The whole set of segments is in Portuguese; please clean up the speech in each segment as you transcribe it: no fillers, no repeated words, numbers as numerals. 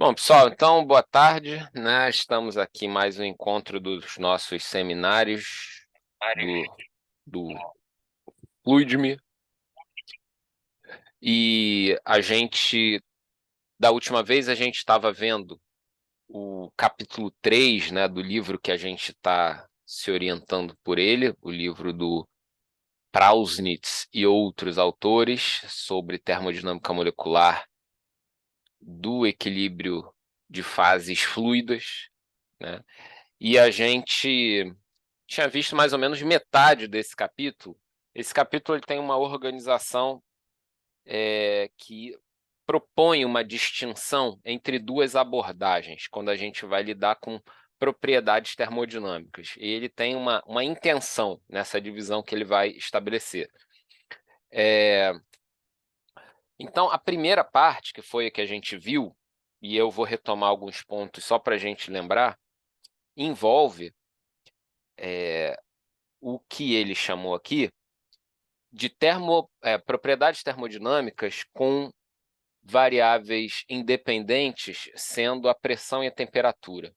Bom, pessoal, então, boa tarde, né? Estamos aqui em mais um encontro dos nossos seminários do Fluidme. E da última vez, a gente estava vendo o capítulo 3, né, do livro que a gente está se orientando por ele, o livro do Prausnitz e outros autores sobre termodinâmica molecular do equilíbrio de fases fluidas, né? E a gente tinha visto mais ou menos metade desse capítulo. Esse capítulo ele tem uma organização que propõe uma distinção entre duas abordagens, quando a gente vai lidar com propriedades termodinâmicas. E ele tem uma intenção nessa divisão que ele vai estabelecer. Então, a primeira parte, que foi a que a gente viu, e eu vou retomar alguns pontos só para a gente lembrar, envolve o que ele chamou aqui de propriedades termodinâmicas com variáveis independentes, sendo a pressão e a temperatura.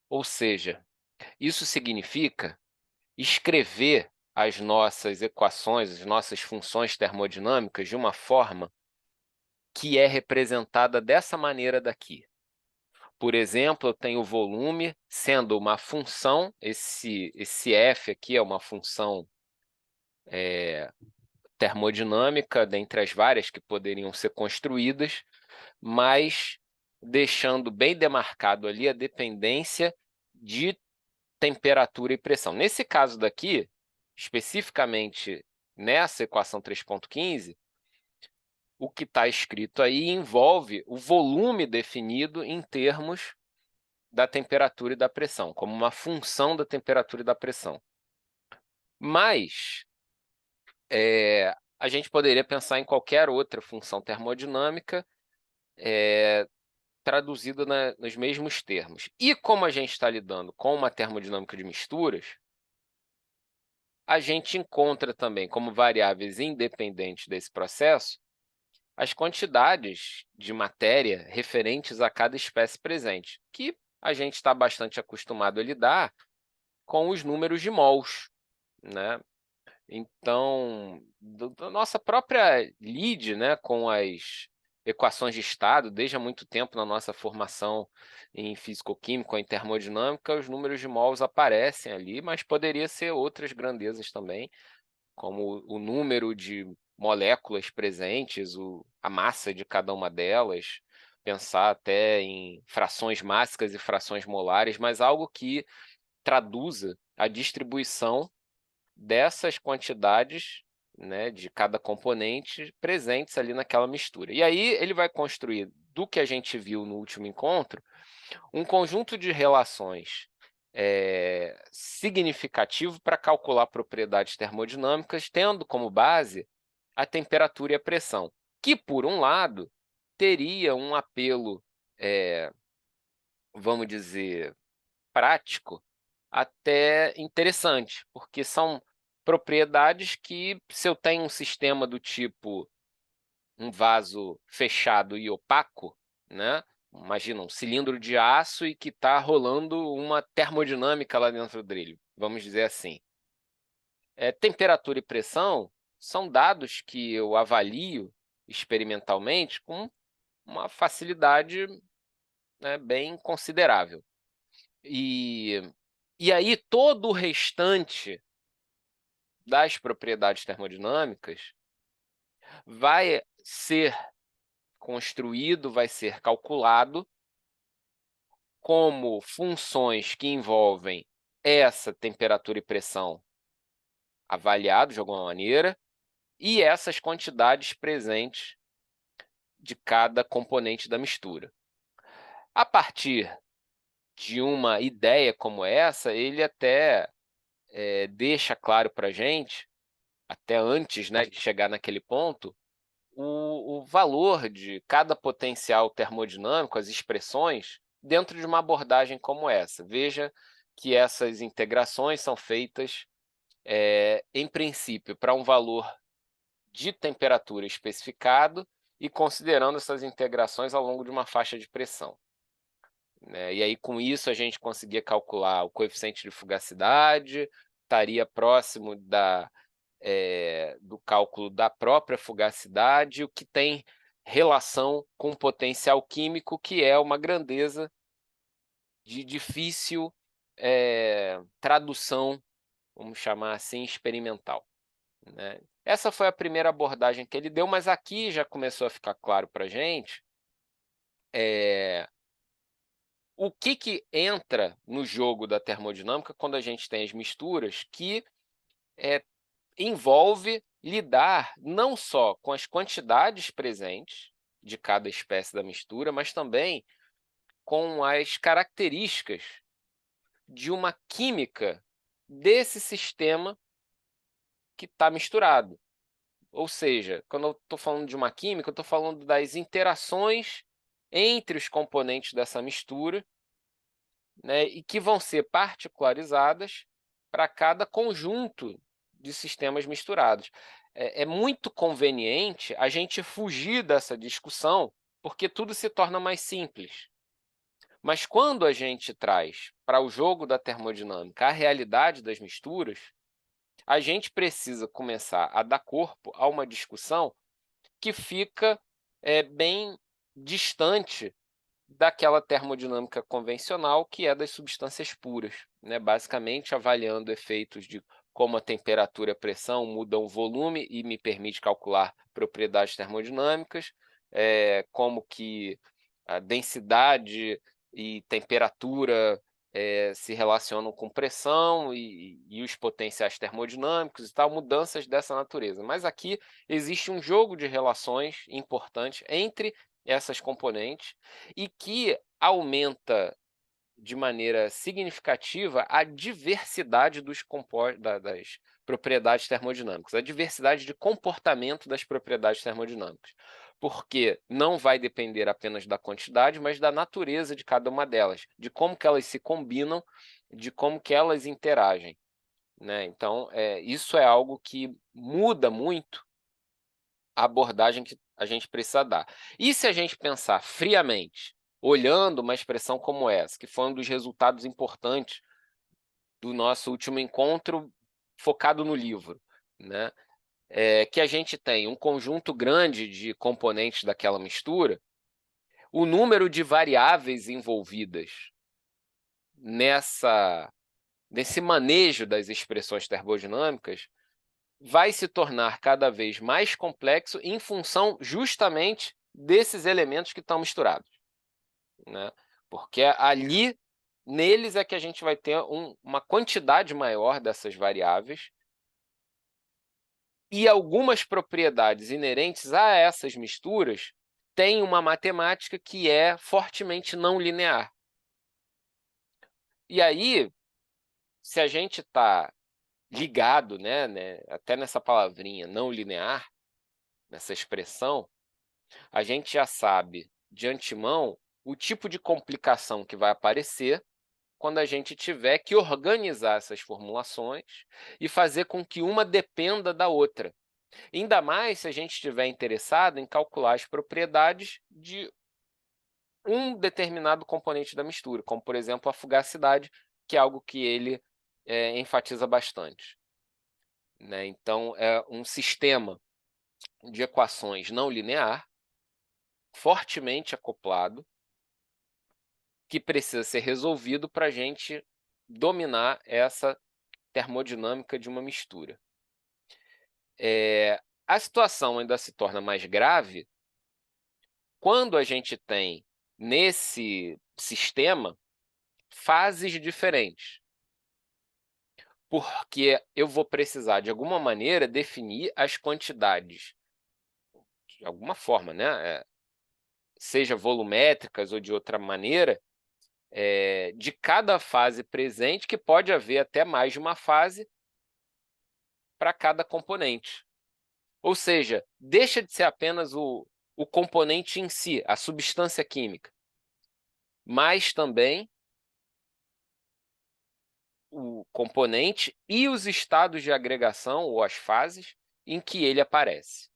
Ou seja, isso significa escrever as nossas equações, as nossas funções termodinâmicas de uma forma que é representada dessa maneira daqui. Por exemplo, eu tenho o volume sendo uma função, esse F aqui é uma função termodinâmica, dentre as várias que poderiam ser construídas, mas deixando bem demarcado ali a dependência de temperatura e pressão. Nesse caso daqui, especificamente nessa equação 3.15, o que está escrito aí envolve o volume definido em termos da temperatura e da pressão, como uma função da temperatura e da pressão. Mas a gente poderia pensar em qualquer outra função termodinâmica traduzida nos mesmos termos. E como a gente está lidando com uma termodinâmica de misturas, a gente encontra também como variáveis independentes desse processo as quantidades de matéria referentes a cada espécie presente, que a gente está bastante acostumado a lidar com os números de mols, né? Então, da nossa própria lide, né, com as equações de estado, desde há muito tempo na nossa formação em físico-química ou em termodinâmica, os números de mols aparecem ali, mas poderia ser outras grandezas também, como o número de moléculas presentes, a massa de cada uma delas, pensar até em frações mássicas e frações molares, mas algo que traduza a distribuição dessas quantidades, né, de cada componente presentes ali naquela mistura. E aí ele vai construir, do que a gente viu no último encontro, um conjunto de relações significativo para calcular propriedades termodinâmicas, tendo como base a temperatura e a pressão, que, por um lado, teria um apelo, vamos dizer, prático, até interessante, porque são propriedades que, se eu tenho um sistema do tipo um vaso fechado e opaco, né? Imagina um cilindro de aço e que está rolando uma termodinâmica lá dentro dele, vamos dizer assim. Temperatura e pressão são dados que eu avalio experimentalmente com uma facilidade, né, bem considerável. E aí todo o restante das propriedades termodinâmicas vai ser construído, vai ser calculado como funções que envolvem essa temperatura e pressão avaliados de alguma maneira e essas quantidades presentes de cada componente da mistura. A partir de uma ideia como essa, ele até deixa claro para a gente, até antes, né, de chegar naquele ponto, o valor de cada potencial termodinâmico, as expressões, dentro de uma abordagem como essa. Veja que essas integrações são feitas, em princípio, para um valor de temperatura especificado e considerando essas integrações ao longo de uma faixa de pressão, né. E aí, com isso, a gente conseguia calcular o coeficiente de fugacidade, estaria próximo do cálculo da própria fugacidade, o que tem relação com o potencial químico, que é uma grandeza de difícil, tradução, vamos chamar assim, experimental, né. Essa foi a primeira abordagem que ele deu, mas aqui já começou a ficar claro para a gente, eh, o que entra no jogo da termodinâmica quando a gente tem as misturas que, eh, envolve lidar não só com as quantidades presentes de cada espécie da mistura, mas também com as características de uma química desse sistema que está misturado. Ou seja, quando eu estou falando de uma química, eu estou falando das interações entre os componentes dessa mistura, né, e que vão ser particularizadas para cada conjunto de sistemas misturados. É muito conveniente a gente fugir dessa discussão, porque tudo se torna mais simples. Mas quando a gente traz para o jogo da termodinâmica a realidade das misturas, a gente precisa começar a dar corpo a uma discussão que fica, bem distante daquela termodinâmica convencional, que é das substâncias puras, né, basicamente avaliando efeitos de como a temperatura e a pressão mudam o volume e me permite calcular propriedades termodinâmicas, como que a densidade e temperatura, se relacionam com pressão e os potenciais termodinâmicos e tal, mudanças dessa natureza. Mas aqui existe um jogo de relações importante entre essas componentes e que aumenta de maneira significativa a diversidade das propriedades termodinâmicas, a diversidade de comportamento das propriedades termodinâmicas, porque não vai depender apenas da quantidade, mas da natureza de cada uma delas, de como que elas se combinam, de como que elas interagem, né. Então, isso é algo que muda muito a abordagem que a gente precisa dar. E se a gente pensar friamente, olhando uma expressão como essa, que foi um dos resultados importantes do nosso último encontro focado no livro, né, que a gente tem um conjunto grande de componentes daquela mistura, o número de variáveis envolvidas nessa nesse manejo das expressões termodinâmicas vai se tornar cada vez mais complexo em função justamente desses elementos que estão misturados, né. Porque ali, neles é que a gente vai ter uma quantidade maior dessas variáveis e algumas propriedades inerentes a essas misturas têm uma matemática que é fortemente não linear. E aí, se a gente está ligado, né, até nessa palavrinha não linear, nessa expressão, a gente já sabe de antemão o tipo de complicação que vai aparecer quando a gente tiver que organizar essas formulações e fazer com que uma dependa da outra. Ainda mais se a gente estiver interessado em calcular as propriedades de um determinado componente da mistura, como, por exemplo, a fugacidade, que é algo que ele enfatiza bastante, né? Então, é um sistema de equações não linear, fortemente acoplado, que precisa ser resolvido para a gente dominar essa termodinâmica de uma mistura. A situação ainda se torna mais grave quando a gente tem, nesse sistema, fases diferentes, porque eu vou precisar, de alguma maneira, definir as quantidades, de alguma forma, né, seja volumétricas ou de outra maneira, de cada fase presente, que pode haver até mais de uma fase para cada componente. Ou seja, deixa de ser apenas o componente em si, a substância química, mas também o componente e os estados de agregação ou as fases em que ele aparece.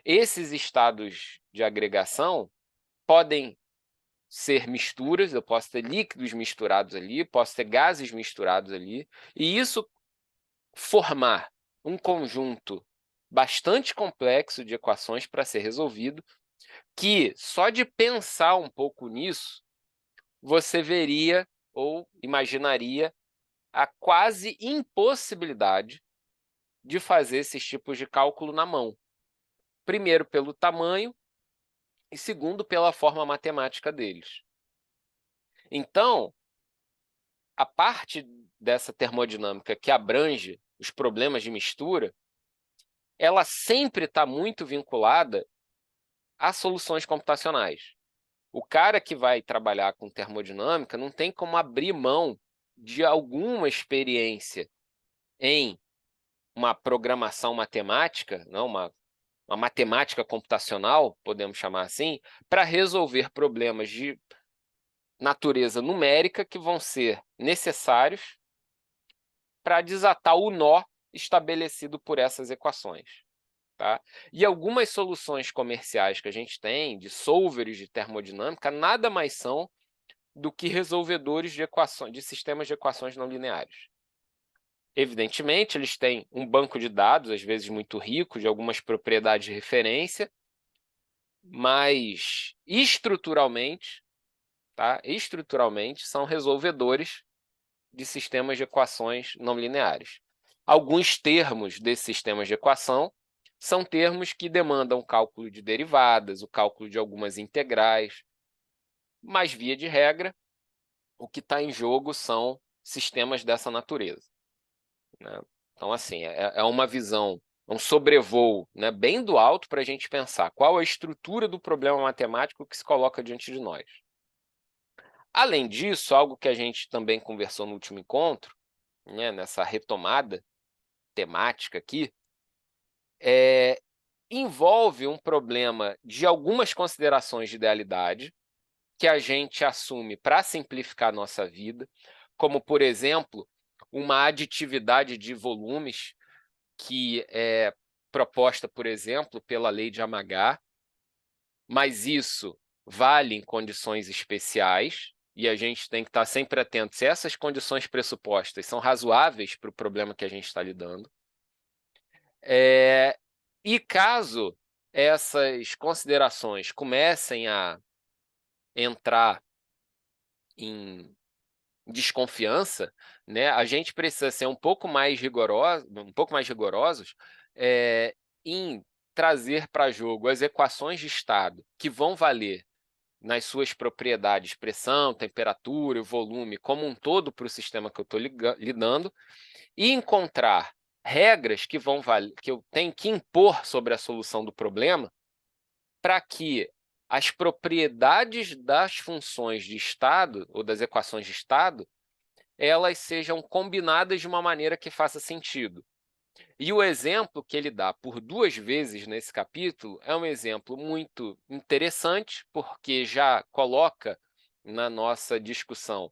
Esses estados de agregação podem ser misturas, eu posso ter líquidos misturados ali, posso ter gases misturados ali, e isso formar um conjunto bastante complexo de equações para ser resolvido, que só de pensar um pouco nisso, você veria ou imaginaria a quase impossibilidade de fazer esses tipos de cálculo na mão. Primeiro, pelo tamanho, e segundo, pela forma matemática deles. Então, a parte dessa termodinâmica que abrange os problemas de mistura, ela sempre está muito vinculada a soluções computacionais. O cara que vai trabalhar com termodinâmica não tem como abrir mão de alguma experiência em uma programação matemática, não, uma matemática computacional, podemos chamar assim, para resolver problemas de natureza numérica que vão ser necessários para desatar o nó estabelecido por essas equações. Tá? E algumas soluções comerciais que a gente tem, de solvers de termodinâmica, nada mais são do que resolvedores de equações, de sistemas de equações não lineares. Evidentemente, eles têm um banco de dados, às vezes muito rico, de algumas propriedades de referência, mas estruturalmente, tá? Estruturalmente, são resolvedores de sistemas de equações não lineares. Alguns termos desses sistemas de equação são termos que demandam o cálculo de derivadas, o cálculo de algumas integrais, mas, via de regra, o que está em jogo são sistemas dessa natureza, né? Então, assim, é uma visão, um sobrevoo, né, bem do alto para a gente pensar qual a estrutura do problema matemático que se coloca diante de nós. Além disso, algo que a gente também conversou no último encontro, né, nessa retomada temática aqui, envolve um problema de algumas considerações de idealidade que a gente assume para simplificar a nossa vida, como, por exemplo, uma aditividade de volumes que é proposta, por exemplo, pela lei de Amagat, mas isso vale em condições especiais, e a gente tem que estar sempre atento se essas condições pressupostas são razoáveis para o problema que a gente está lidando. E caso essas considerações comecem a entrar em desconfiança, né, a gente precisa ser um pouco mais rigorosos em trazer para jogo as equações de estado que vão valer nas suas propriedades, pressão, temperatura e volume como um todo para o sistema que eu estou lidando, e encontrar regras que que eu tenho que impor sobre a solução do problema para que as propriedades das funções de estado ou das equações de estado elas sejam combinadas de uma maneira que faça sentido. E o exemplo que ele dá por 2 vezes nesse capítulo é um exemplo muito interessante, porque já coloca na nossa discussão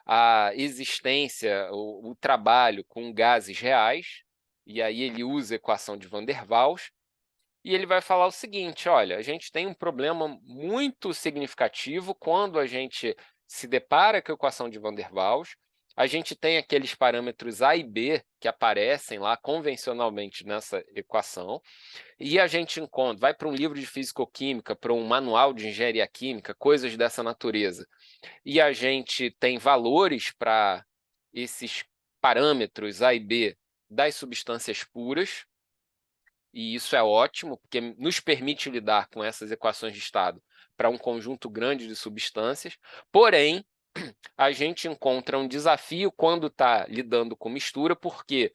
a existência, o trabalho com gases reais, e aí ele usa a equação de Van der Waals, e ele vai falar o seguinte: olha, a gente tem um problema muito significativo quando a gente se depara com a equação de Van der Waals. A gente tem aqueles parâmetros A e B que aparecem lá convencionalmente nessa equação, e a gente encontra, vai para um livro de fisicoquímica, para um manual de engenharia química, coisas dessa natureza, e a gente tem valores para esses parâmetros A e B das substâncias puras, e isso é ótimo, porque nos permite lidar com essas equações de estado para um conjunto grande de substâncias, porém, a gente encontra um desafio quando está lidando com mistura, porque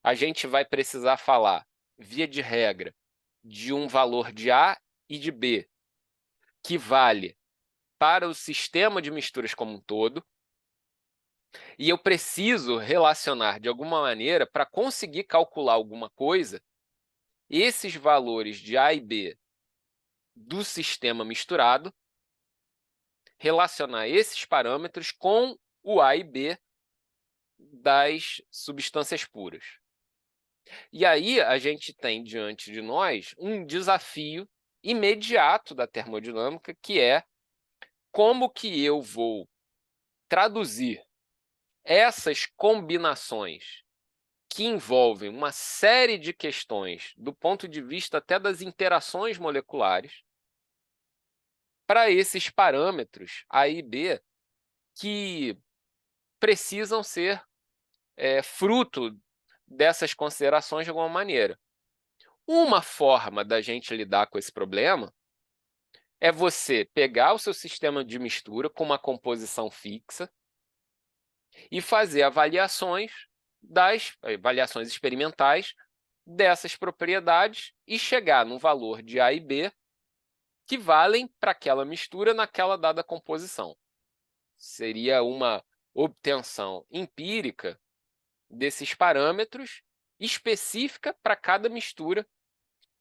a gente vai precisar falar, via de regra, de um valor de A e de B, que vale para o sistema de misturas como um todo, e eu preciso relacionar de alguma maneira, para conseguir calcular alguma coisa, esses valores de A e B do sistema misturado, relacionar esses parâmetros com o A e B das substâncias puras. E aí a gente tem diante de nós um desafio imediato da termodinâmica, que é como que eu vou traduzir essas combinações que envolvem uma série de questões do ponto de vista até das interações moleculares para esses parâmetros A e B que precisam ser fruto dessas considerações de alguma maneira. Uma forma da gente lidar com esse problema é você pegar o seu sistema de mistura com uma composição fixa e fazer avaliações experimentais dessas propriedades e chegar num valor de A e B que valem para aquela mistura naquela dada composição. Seria uma obtenção empírica desses parâmetros específica para cada mistura,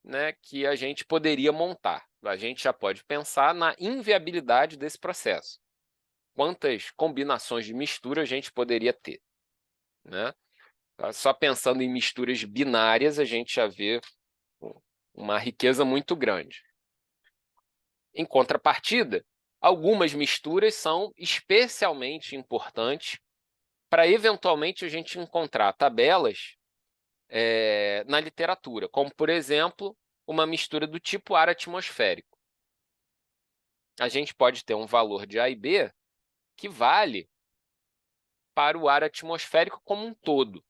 né, que a gente poderia montar. A gente já pode pensar na inviabilidade desse processo. Quantas combinações de mistura a gente poderia ter, né? Só pensando em misturas binárias, a gente já vê uma riqueza muito grande. Em contrapartida, algumas misturas são especialmente importantes para, eventualmente, a gente encontrar tabelas na literatura, como, por exemplo, uma mistura do tipo ar atmosférico. A gente pode ter um valor de A e B que vale para o ar atmosférico como um todo.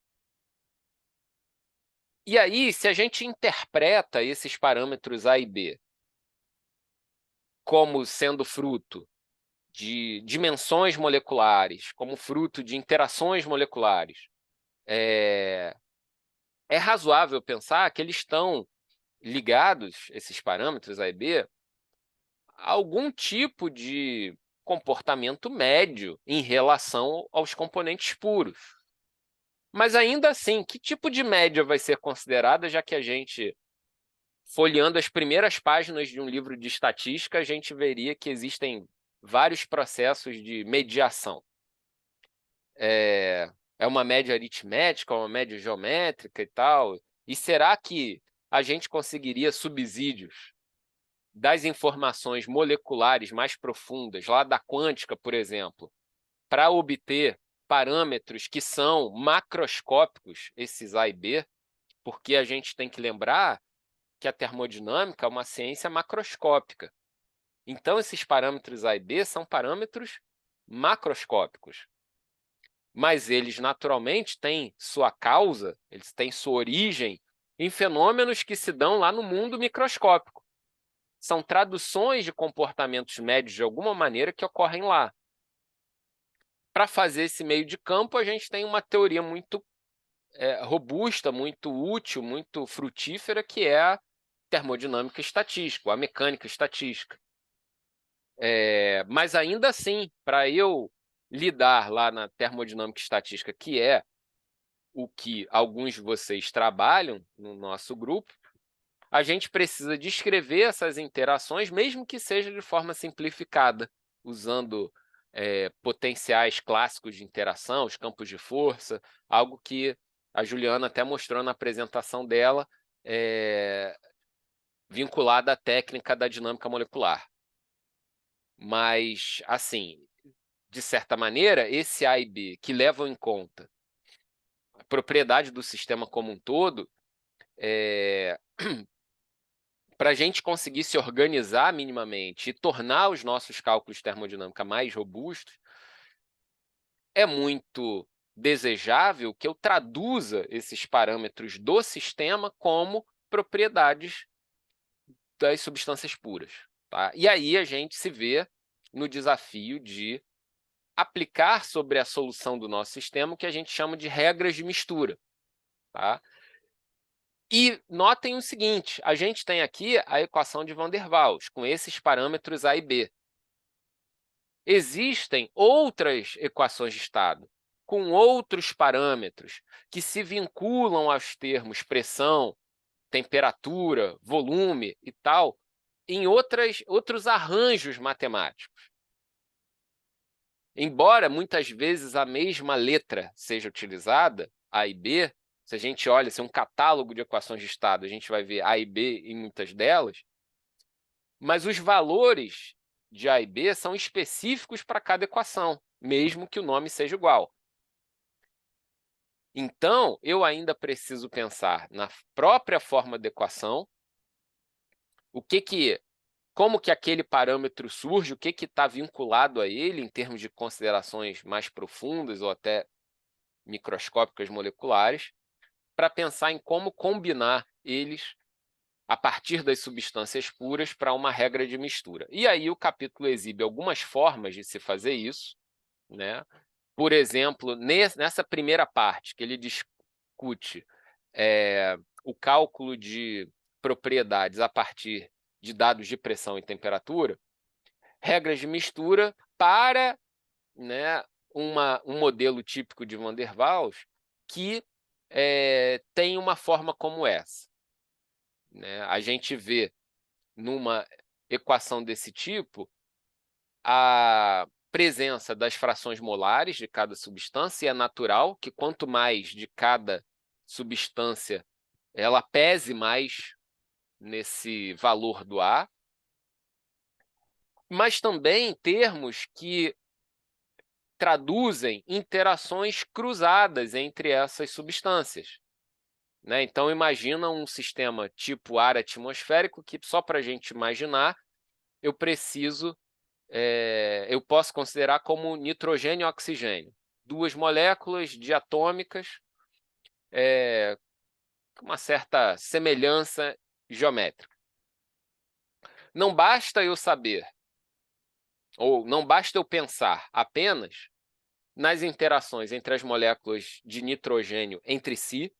E aí, se a gente interpreta esses parâmetros A e B como sendo fruto de dimensões moleculares, como fruto de interações moleculares, é razoável pensar que eles estão ligados, esses parâmetros A e B, a algum tipo de comportamento médio em relação aos componentes puros. Mas ainda assim, que tipo de média vai ser considerada, já que a gente, folheando as primeiras páginas de um livro de estatística, a gente veria que existem vários processos de mediação. É uma média aritmética, uma média geométrica e tal. E será que a gente conseguiria subsídios das informações moleculares mais profundas, lá da quântica, por exemplo, para obter parâmetros que são macroscópicos, esses A e B, porque a gente tem que lembrar que a termodinâmica é uma ciência macroscópica. Então, esses parâmetros A e B são parâmetros macroscópicos. Mas eles, naturalmente, têm sua causa, eles têm sua origem em fenômenos que se dão lá no mundo microscópico. São traduções de comportamentos médios, de alguma maneira, que ocorrem lá. Para fazer esse meio de campo, a gente tem uma teoria muito robusta, muito útil, muito frutífera, que é a termodinâmica estatística, a mecânica estatística. Mas ainda assim, para eu lidar lá na termodinâmica estatística, que é o que alguns de vocês trabalham no nosso grupo, a gente precisa descrever essas interações, mesmo que seja de forma simplificada, usando potenciais clássicos de interação, os campos de força, algo que a Juliana até mostrou na apresentação dela, vinculada à técnica da dinâmica molecular. Mas, assim, de certa maneira, esse A e B, que levam em conta a propriedade do sistema como um todo, para a gente conseguir se organizar minimamente e tornar os nossos cálculos de termodinâmica mais robustos, é muito desejável que eu traduza esses parâmetros do sistema como propriedades das substâncias puras. Tá? E aí a gente se vê no desafio de aplicar sobre a solução do nosso sistema o que a gente chama de regras de mistura. Tá? E notem o seguinte, a gente tem aqui a equação de Van der Waals, com esses parâmetros A e B. Existem outras equações de estado, com outros parâmetros, que se vinculam aos termos pressão, temperatura, volume e tal, em outros arranjos matemáticos. Embora muitas vezes a mesma letra seja utilizada, A e B, se a gente olha, se é um catálogo de equações de estado, a gente vai ver A e B em muitas delas, mas os valores de A e B são específicos para cada equação, mesmo que o nome seja igual. Então, eu ainda preciso pensar na própria forma da equação, como que aquele parâmetro surge, o que está vinculado a ele em termos de considerações mais profundas ou até microscópicas moleculares, para pensar em como combinar eles a partir das substâncias puras para uma regra de mistura. E aí o capítulo exibe algumas formas de se fazer isso, né? Por exemplo, nessa primeira parte, que ele discute o cálculo de propriedades a partir de dados de pressão e temperatura, regras de mistura para, né, um modelo típico de Van der Waals que tem uma forma como essa, né? A gente vê numa equação desse tipo a presença das frações molares de cada substância, e é natural que quanto mais de cada substância ela pese mais nesse valor do A, mas também termos que traduzem interações cruzadas entre essas substâncias, né? Então, imagina um sistema tipo ar atmosférico que, só para a gente imaginar, eu posso considerar como nitrogênio e oxigênio. Duas moléculas diatômicas com uma certa semelhança geométrica. Não basta eu saber, ou não basta eu pensar apenas nas interações entre as moléculas de nitrogênio entre si,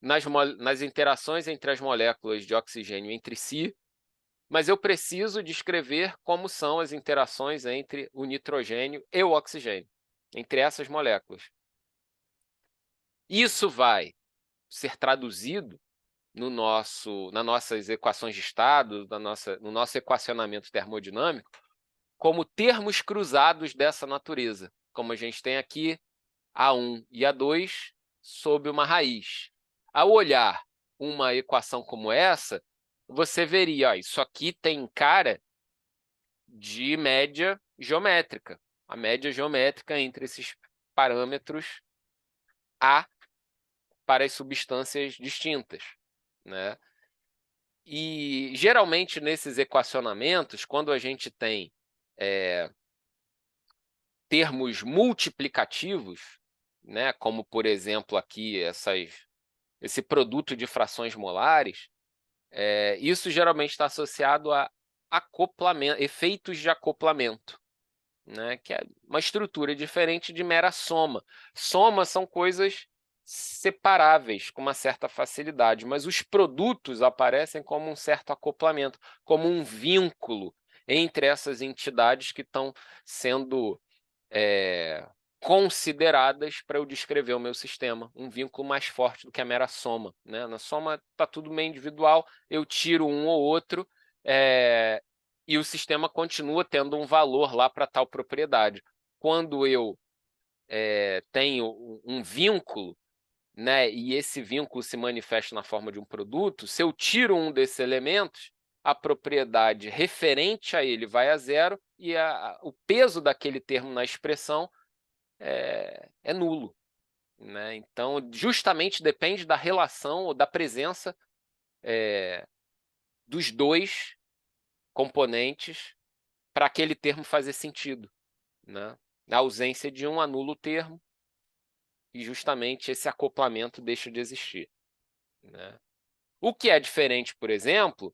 nas interações entre as moléculas de oxigênio entre si, mas eu preciso descrever como são as interações entre o nitrogênio e o oxigênio, entre essas moléculas. Isso vai ser traduzido nas nossas equações de estado, no nosso equacionamento termodinâmico, como termos cruzados dessa natureza, como a gente tem aqui A1 e A2 sob uma raiz. Ao olhar uma equação como essa, você veria, ó, isso aqui tem cara de média geométrica. A média geométrica entre esses parâmetros A para as substâncias distintas, né? E, geralmente, nesses equacionamentos, quando a gente tem termos multiplicativos, né, como, por exemplo, aqui esse produto de frações molares, isso geralmente está associado a acoplamento, efeitos de acoplamento, né, que é uma estrutura diferente de mera soma. Somas são coisas separáveis com uma certa facilidade, mas os produtos aparecem como um certo acoplamento, como um vínculo entre essas entidades que estão sendo consideradas para eu descrever o meu sistema, um vínculo mais forte do que a mera soma, né? Na soma está tudo meio individual, eu tiro um ou outro, e o sistema continua tendo um valor lá para tal propriedade. Quando eu tenho um vínculo, né, e esse vínculo se manifesta na forma de um produto, se eu tiro um desses elementos, a propriedade referente a ele vai a zero e o peso daquele termo na expressão é nulo, né? Então, justamente depende da relação ou da presença dos dois componentes para aquele termo fazer sentido, né? A ausência de um anula o termo e justamente esse acoplamento deixa de existir, né? O que é diferente, por exemplo,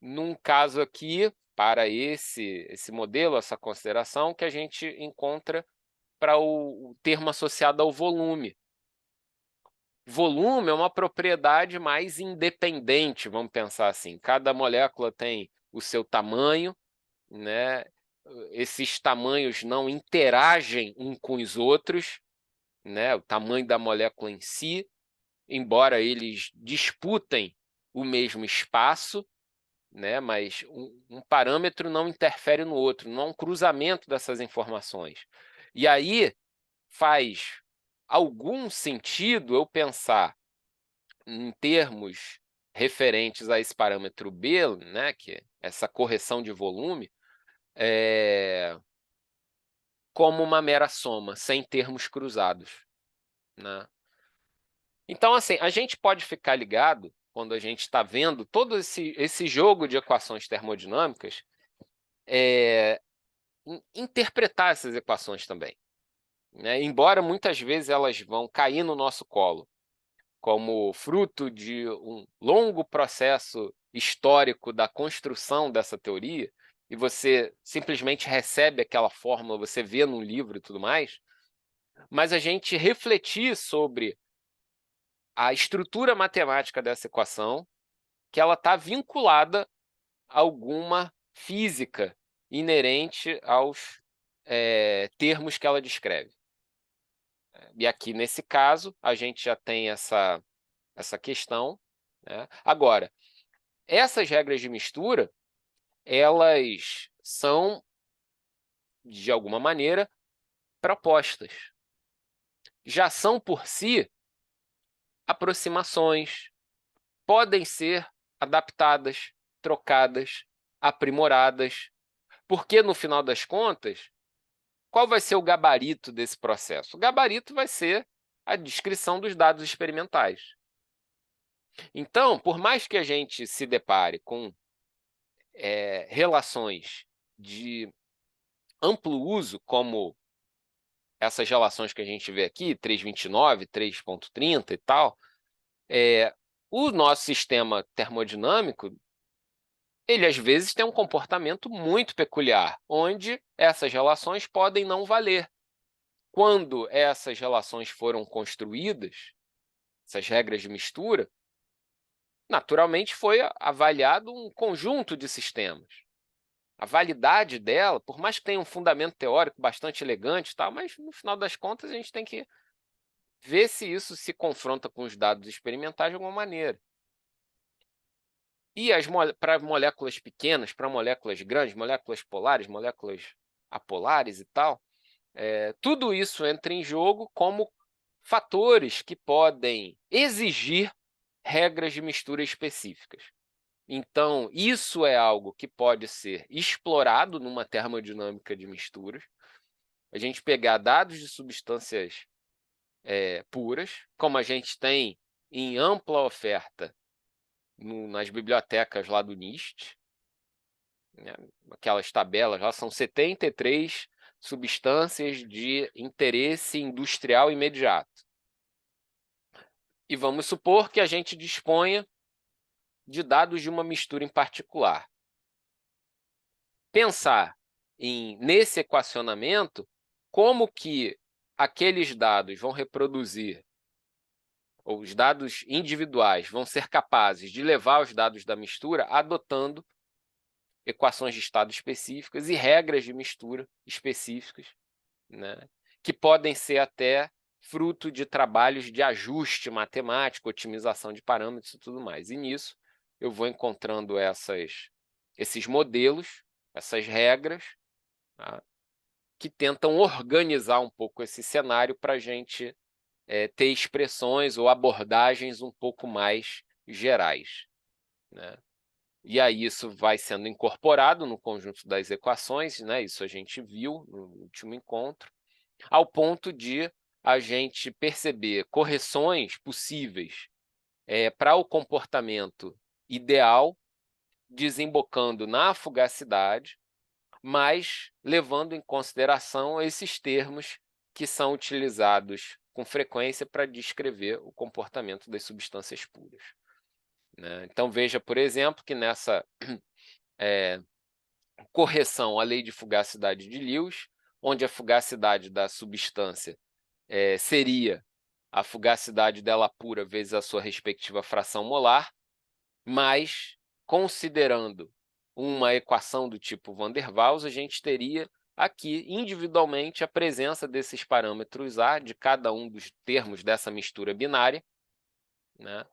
num caso aqui, para esse modelo, essa consideração, que a gente encontra para o termo associado ao volume. Volume é uma propriedade mais independente, vamos pensar assim. Cada molécula tem o seu tamanho, né? Esses tamanhos não interagem um com os outros, né? O tamanho da molécula em si, embora eles disputem o mesmo espaço, né? Mas um parâmetro não interfere no outro, não há um cruzamento dessas informações. E aí faz algum sentido eu pensar em termos referentes a esse parâmetro B, né, que é essa correção de volume, como uma mera soma, sem termos cruzados, né. Então, assim, a gente pode ficar ligado, quando a gente está vendo todo esse jogo de equações termodinâmicas, interpretar essas equações também, né? Embora muitas vezes elas vão cair no nosso colo, como fruto de um longo processo histórico da construção dessa teoria, e você simplesmente recebe aquela fórmula, você vê num livro e tudo mais, mas a gente refletir sobre a estrutura matemática dessa equação, que ela está vinculada a alguma física inerente aos termos que ela descreve. E aqui, nesse caso, a gente já tem essa questão, né? Agora, essas regras de mistura, elas são, de alguma maneira, propostas. Já são, por si, aproximações, podem ser adaptadas, trocadas, aprimoradas, porque, no final das contas, qual vai ser o gabarito desse processo? O gabarito vai ser a descrição dos dados experimentais. Então, por mais que a gente se depare com relações de amplo uso, como essas relações que a gente vê aqui, 3,29, 3,30 e tal, o nosso sistema termodinâmico, ele às vezes tem um comportamento muito peculiar, onde essas relações podem não valer. Quando essas relações foram construídas, essas regras de mistura, naturalmente foi avaliado um conjunto de sistemas. A validade dela, por mais que tenha um fundamento teórico bastante elegante e tal, mas no final das contas a gente tem que ver se isso se confronta com os dados experimentais de alguma maneira. E para moléculas pequenas, para moléculas grandes, moléculas polares, moléculas apolares e tal, tudo isso entra em jogo como fatores que podem exigir regras de mistura específicas. Então, isso é algo que pode ser explorado numa termodinâmica de misturas. A gente pegar dados de substâncias puras, como a gente tem em ampla oferta nas bibliotecas lá do NIST, né? Aquelas tabelas lá são 73 substâncias de interesse industrial imediato. E vamos supor que a gente disponha de dados de uma mistura em particular. Pensar nesse equacionamento, como que aqueles dados vão reproduzir, ou os dados individuais vão ser capazes de levar os dados da mistura adotando equações de estado específicas e regras de mistura específicas, né, que podem ser até fruto de trabalhos de ajuste matemático, otimização de parâmetros e tudo mais. E nisso eu vou encontrando esses modelos, essas regras, tá, que tentam organizar um pouco esse cenário para a gente ter expressões ou abordagens um pouco mais gerais, né? E aí isso vai sendo incorporado no conjunto das equações, né? Isso a gente viu no último encontro, ao ponto de a gente perceber correções possíveis para o comportamento ideal, desembocando na fugacidade, mas levando em consideração esses termos que são utilizados com frequência para descrever o comportamento das substâncias puras, né? Então, veja, por exemplo, que nessa correção à lei de fugacidade de Lewis, onde a fugacidade da substância seria a fugacidade dela pura vezes a sua respectiva fração molar, mas, considerando uma equação do tipo van der Waals, a gente teria aqui, individualmente, a presença desses parâmetros A, de cada um dos termos dessa mistura binária, né,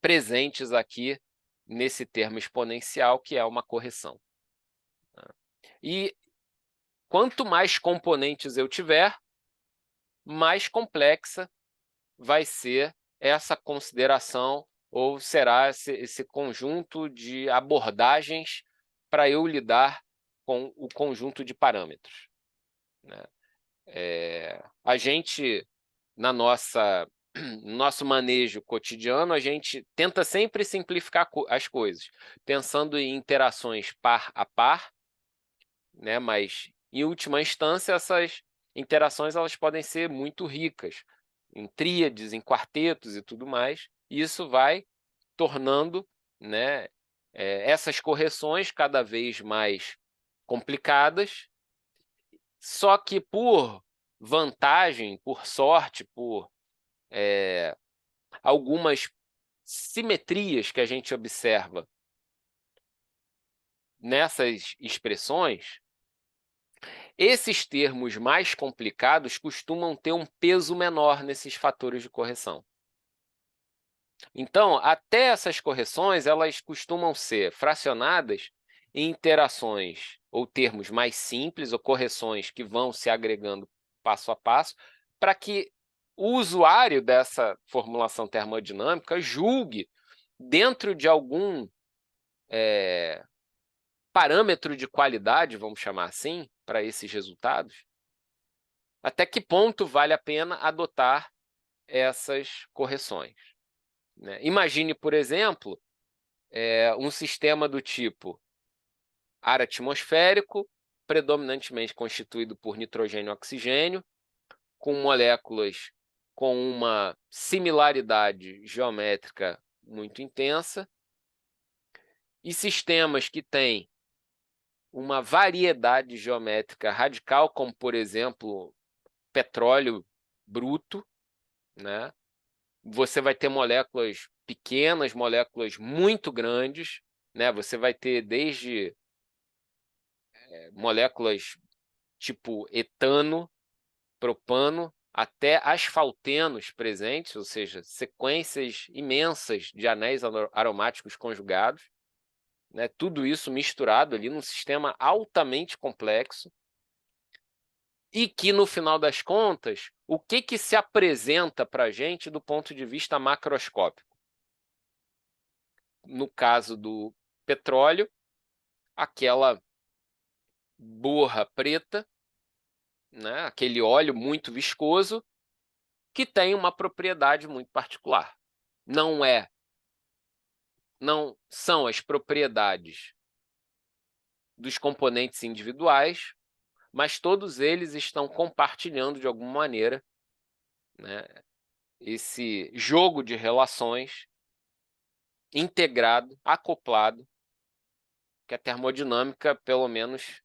presentes aqui nesse termo exponencial, que é uma correção, né. E quanto mais componentes eu tiver, mais complexa vai ser essa consideração ou será esse conjunto de abordagens para eu lidar com o conjunto de parâmetros, né? A gente, no nosso manejo cotidiano, a gente tenta sempre simplificar as coisas, pensando em interações par a par, né? Mas, em última instância, essas interações elas podem ser muito ricas, em tríades, em quartetos e tudo mais, e isso vai tornando, né, essas correções cada vez mais complicadas, só que por vantagem, por sorte, por algumas simetrias que a gente observa nessas expressões, esses termos mais complicados costumam ter um peso menor nesses fatores de correção. Então, até essas correções, elas costumam ser fracionadas em interações ou termos mais simples, ou correções que vão se agregando passo a passo, para que o usuário dessa formulação termodinâmica julgue, dentro de algum parâmetro de qualidade, vamos chamar assim, para esses resultados, até que ponto vale a pena adotar essas correções, né? Imagine, por exemplo, um sistema do tipo ar atmosférico, predominantemente constituído por nitrogênio e oxigênio, com moléculas com uma similaridade geométrica muito intensa, e sistemas que têm uma variedade geométrica radical, como, por exemplo, petróleo bruto, né? Você vai ter moléculas pequenas, moléculas muito grandes, né? Você vai ter desde moléculas tipo etano, propano, até asfaltenos presentes, ou seja, sequências imensas de anéis aromáticos conjugados, né? Tudo isso misturado ali num sistema altamente complexo, e que, no final das contas, o que se apresenta para a gente do ponto de vista macroscópico? No caso do petróleo, aquela borra preta, né? Aquele óleo muito viscoso, que tem uma propriedade muito particular. Não são as propriedades dos componentes individuais, mas todos eles estão compartilhando, de alguma maneira, né, esse jogo de relações integrado, acoplado, que a termodinâmica, pelo menos,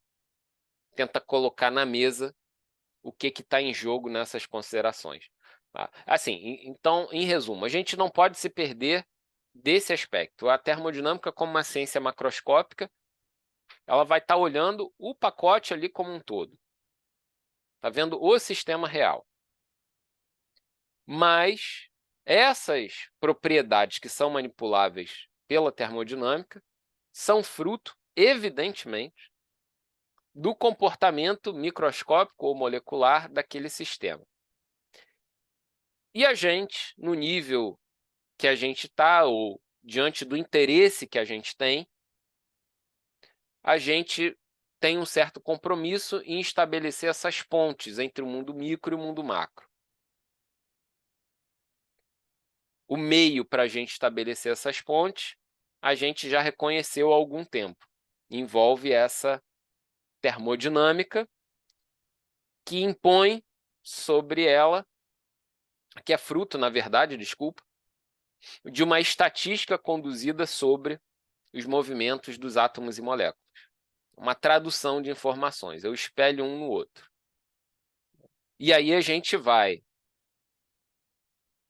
tenta colocar na mesa o que está em jogo nessas considerações. Tá? Assim, então, em resumo, a gente não pode se perder desse aspecto. A termodinâmica, como uma ciência macroscópica, ela vai estar olhando o pacote ali como um todo. Está vendo o sistema real. Mas essas propriedades que são manipuláveis pela termodinâmica são fruto, evidentemente, do comportamento microscópico ou molecular daquele sistema. E a gente, no nível que a gente está, ou diante do interesse que a gente tem um certo compromisso em estabelecer essas pontes entre o mundo micro e o mundo macro. O meio para a gente estabelecer essas pontes, a gente já reconheceu há algum tempo. Envolve essa termodinâmica que impõe sobre ela, que é fruto, na verdade, desculpa, de uma estatística conduzida sobre os movimentos dos átomos e moléculas. Uma tradução de informações, eu espelho um no outro. E aí a gente vai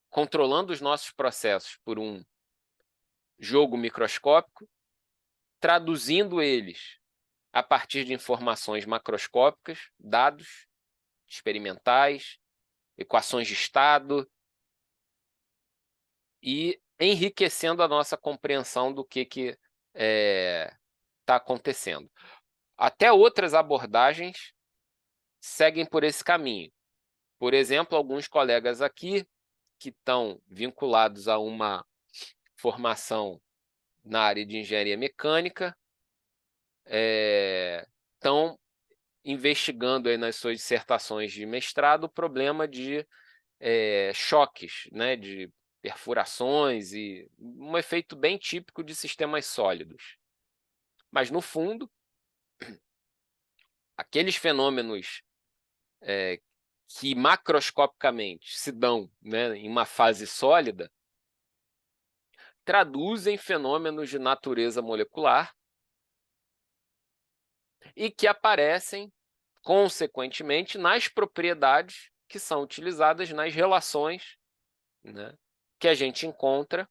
controlando os nossos processos por um jogo microscópico, traduzindo eles a partir de informações macroscópicas, dados experimentais, equações de estado, e enriquecendo a nossa compreensão do que está acontecendo. Até outras abordagens seguem por esse caminho. Por exemplo, alguns colegas aqui que estão vinculados a uma formação na área de engenharia mecânica estão investigando aí nas suas dissertações de mestrado o problema de choques, né, de perfurações e um efeito bem típico de sistemas sólidos. Mas, no fundo, aqueles fenômenos que macroscopicamente se dão, né, em uma fase sólida traduzem fenômenos de natureza molecular e que aparecem, consequentemente, nas propriedades que são utilizadas nas relações, né, que a gente encontra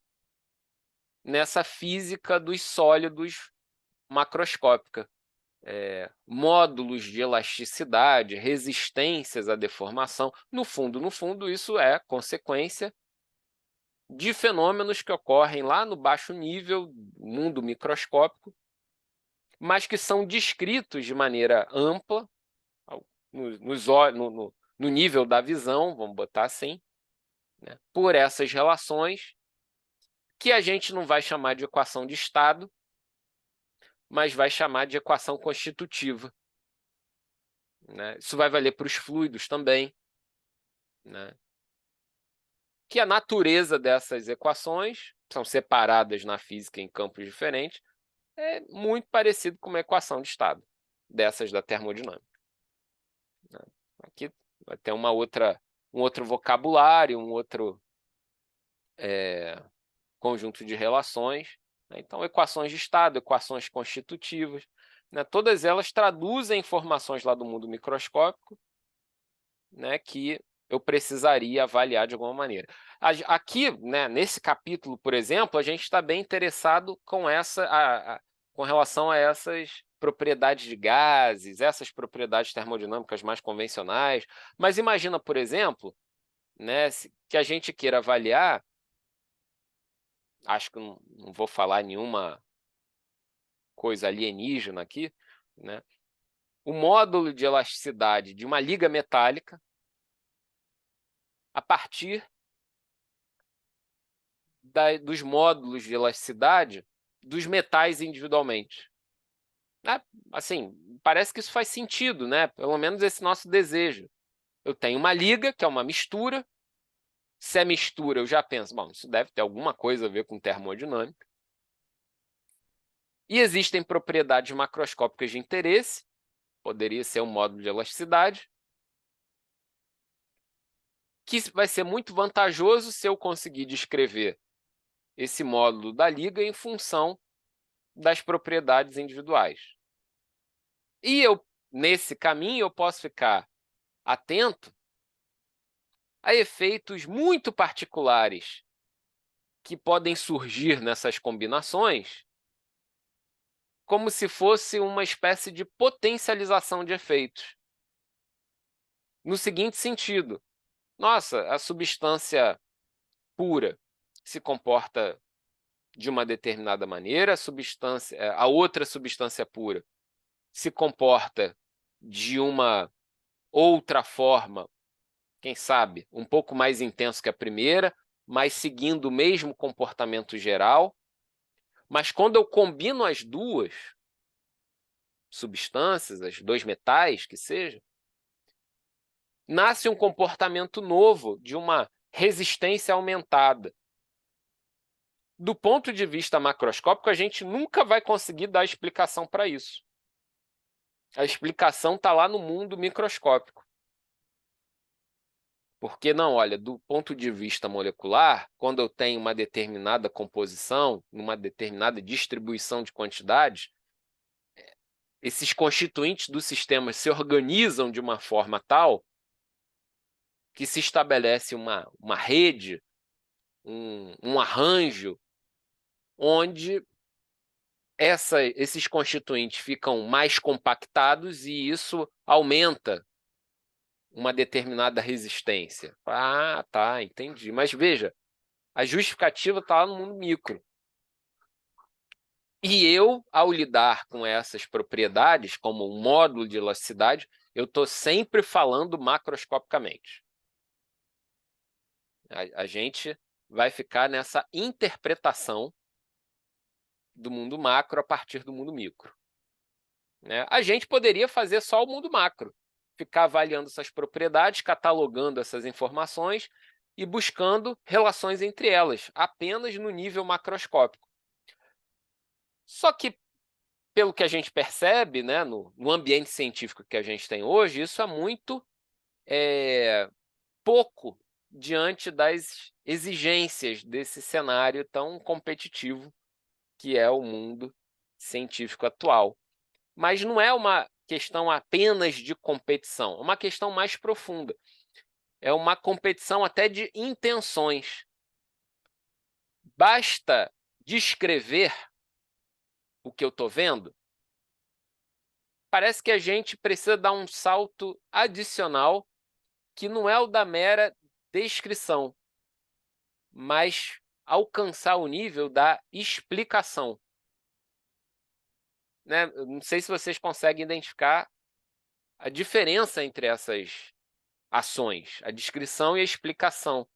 nessa física dos sólidos macroscópica. Módulos de elasticidade, resistências à deformação. No fundo, isso é consequência de fenômenos que ocorrem lá no baixo nível, mundo microscópico, mas que são descritos de maneira ampla, no nível da visão, vamos botar assim, né, por essas relações, que a gente não vai chamar de equação de estado, mas vai chamar de equação constitutiva. Né? Isso vai valer para os fluidos também. Né? Que a natureza dessas equações são separadas na física em campos diferentes, é muito parecido com uma equação de estado, dessas da termodinâmica. Né? Aqui vai ter um outro vocabulário, um outro conjunto de relações. Né? Então, equações de estado, equações constitutivas, né? Todas elas traduzem informações lá do mundo microscópico, né, que eu precisaria avaliar de alguma maneira. Aqui, né, nesse capítulo, por exemplo, a gente está bem interessado com com relação a essas propriedades de gases, essas propriedades termodinâmicas mais convencionais. Mas imagina, por exemplo, né, que a gente queira avaliar, acho que não vou falar nenhuma coisa alienígena aqui, né, o módulo de elasticidade de uma liga metálica a partir dos módulos de elasticidade dos metais individualmente. Assim, parece que isso faz sentido, né? Pelo menos esse nosso desejo. Eu tenho uma liga, que é uma mistura. Se é mistura, eu já penso, bom, isso deve ter alguma coisa a ver com termodinâmica. E existem propriedades macroscópicas de interesse, poderia ser um módulo de elasticidade, que vai ser muito vantajoso se eu conseguir descrever esse módulo da liga em função das propriedades individuais. E nesse caminho, eu posso ficar atento a efeitos muito particulares que podem surgir nessas combinações, como se fosse uma espécie de potencialização de efeitos. No seguinte sentido, nossa, a substância pura se comporta de uma determinada maneira, a outra substância pura se comporta de uma outra forma, quem sabe, um pouco mais intenso que a primeira, mas seguindo o mesmo comportamento geral. Mas quando eu combino as duas substâncias, os dois metais, que seja, nasce um comportamento novo de uma resistência aumentada. Do ponto de vista macroscópico, a gente nunca vai conseguir dar explicação para isso. A explicação está lá no mundo microscópico. Porque não, olha, do ponto de vista molecular, quando eu tenho uma determinada composição, uma determinada distribuição de quantidades, esses constituintes do sistema se organizam de uma forma tal que se estabelece uma rede, um arranjo, onde esses constituintes ficam mais compactados e isso aumenta uma determinada resistência. Ah, tá, entendi. Mas veja, a justificativa está lá no mundo micro. E eu, ao lidar com essas propriedades, como um módulo de elasticidade, eu estou sempre falando macroscopicamente. A gente vai ficar nessa interpretação do mundo macro a partir do mundo micro, né? A gente poderia fazer só o mundo macro, ficar avaliando essas propriedades, catalogando essas informações e buscando relações entre elas, apenas no nível macroscópico. Só que, pelo que a gente percebe, né, no ambiente científico que a gente tem hoje, isso é muito pouco diante das exigências desse cenário tão competitivo que é o mundo científico atual. Mas não é uma questão apenas de competição, é uma questão mais profunda. É uma competição até de intenções. Basta descrever o que eu estou vendo, parece que a gente precisa dar um salto adicional que não é o da mera descrição, mas alcançar o nível da explicação, né? Eu não sei se vocês conseguem identificar a diferença entre essas ações, a descrição e a explicação.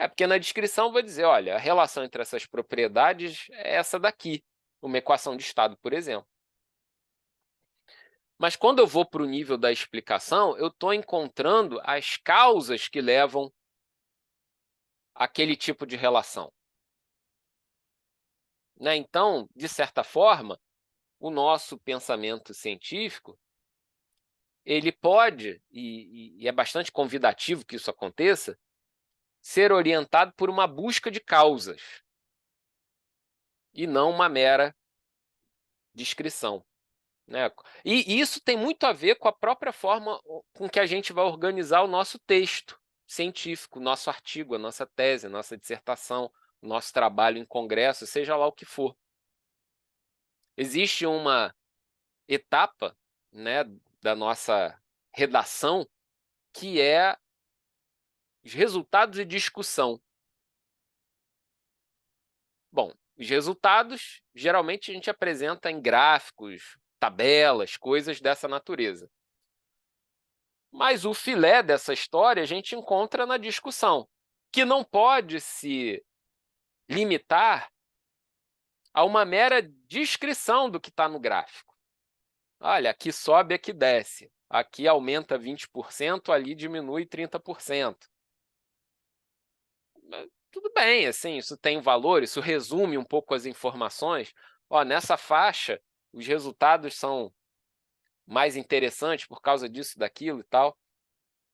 É porque na descrição eu vou dizer, olha, a relação entre essas propriedades é essa daqui, uma equação de estado, por exemplo. Mas quando eu vou para o nível da explicação, eu estou encontrando as causas que levam àquele tipo de relação, né? Então, de certa forma, o nosso pensamento científico ele pode, e é bastante convidativo que isso aconteça, ser orientado por uma busca de causas e não uma mera descrição, né? E isso tem muito a ver com a própria forma com que a gente vai organizar o nosso texto científico, o nosso artigo, a nossa tese, a nossa dissertação, o nosso trabalho em congresso, seja lá o que for. Existe uma etapa, né, da nossa redação que é os resultados e discussão. Bom, os resultados, geralmente a gente apresenta em gráficos, tabelas, coisas dessa natureza. Mas o filé dessa história a gente encontra na discussão, que não pode se limitar a uma mera descrição do que está no gráfico. Olha, aqui sobe, aqui desce. Aqui aumenta 20%, ali diminui 30%. Tudo bem, assim, isso tem valor, isso resume um pouco as informações. Ó, nessa faixa, os resultados são mais interessantes por causa disso, daquilo e tal.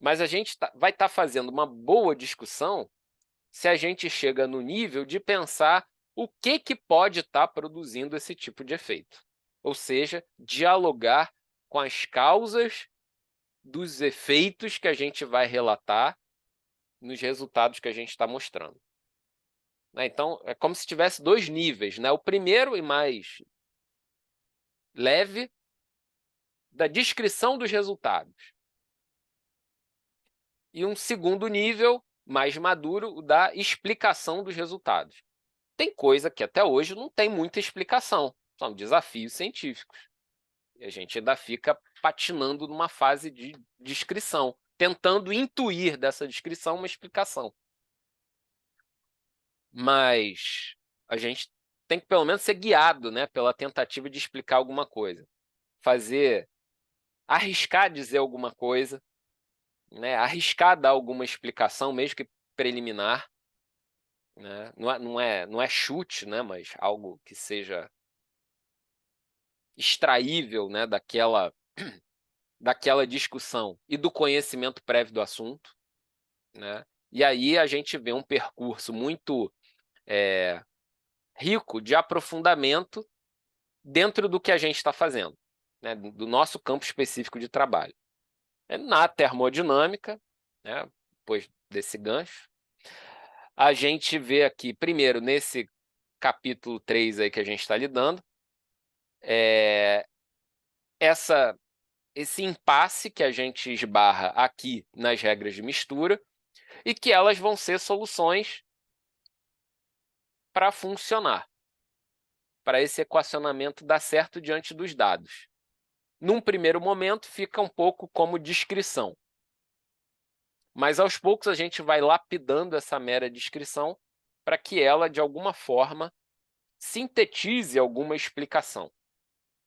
Mas a gente vai estar fazendo uma boa discussão se a gente chega no nível de pensar o que pode estar produzindo esse tipo de efeito. Ou seja, dialogar com as causas dos efeitos que a gente vai relatar nos resultados que a gente está mostrando. Então, é como se tivesse dois níveis, né? O primeiro e mais leve, da descrição dos resultados. E um segundo nível, mais maduro, o da explicação dos resultados. Tem coisa que até hoje não tem muita explicação, são desafios científicos. E a gente ainda fica patinando numa fase de descrição, tentando intuir dessa descrição uma explicação. Mas a gente tem que pelo menos ser guiado, né, pela tentativa de explicar alguma coisa. Arriscar dizer alguma coisa, né, arriscar dar alguma explicação, mesmo que preliminar, né? Não é chute, né, mas algo que seja extraível, né, daquela discussão e do conhecimento prévio do assunto, né? E aí a gente vê um percurso muito rico de aprofundamento dentro do que a gente está fazendo, né, do nosso campo específico de trabalho. Na termodinâmica, né, depois desse gancho, a gente vê aqui, primeiro, nesse capítulo 3 aí que a gente está lidando, esse impasse que a gente esbarra aqui nas regras de mistura e que elas vão ser soluções para funcionar, para esse equacionamento dar certo diante dos dados. Num primeiro momento, fica um pouco como descrição. mas aos poucos a gente vai lapidando essa mera descrição para que ela, de alguma forma, sintetize alguma explicação,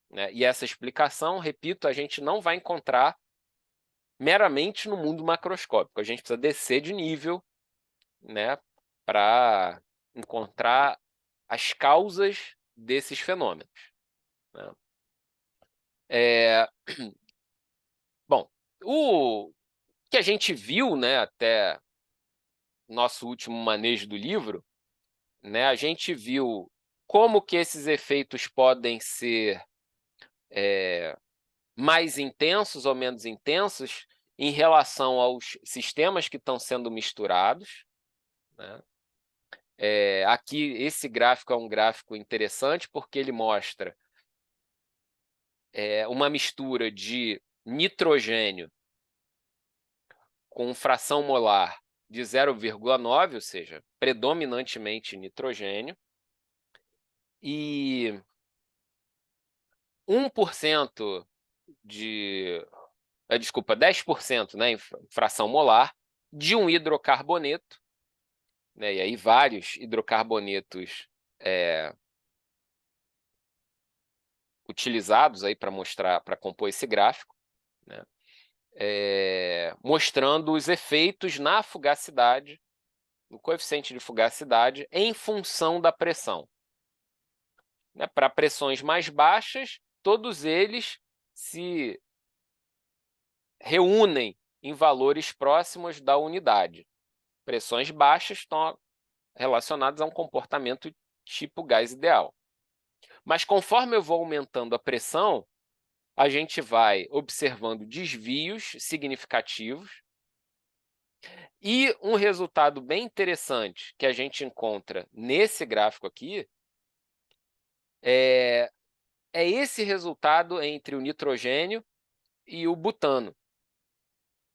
né? E essa explicação, repito, a gente não vai encontrar meramente no mundo macroscópico, a gente precisa descer de nível, né, para encontrar as causas desses fenômenos, né? Bom, o que a gente viu, né, até nosso último manejo do livro, né, a gente viu como que esses efeitos podem ser mais intensos ou menos intensos em relação aos sistemas que estão sendo misturados, né? Aqui, esse gráfico é um gráfico interessante porque ele mostra uma mistura de nitrogênio com fração molar de 0,9, ou seja, predominantemente nitrogênio, e 1% de... desculpa, 10%, né, em fração molar de um hidrocarboneto, né, e aí vários hidrocarbonetos utilizados aí para mostrar, para compor esse gráfico, né, mostrando os efeitos na fugacidade, no coeficiente de fugacidade, em função da pressão, né? Para pressões mais baixas, todos eles se reúnem em valores próximos da unidade. Pressões baixas estão relacionadas a um comportamento tipo gás ideal. Mas conforme eu vou aumentando a pressão, a gente vai observando desvios significativos, e um resultado bem interessante que a gente encontra nesse gráfico aqui é esse resultado entre o nitrogênio e o butano,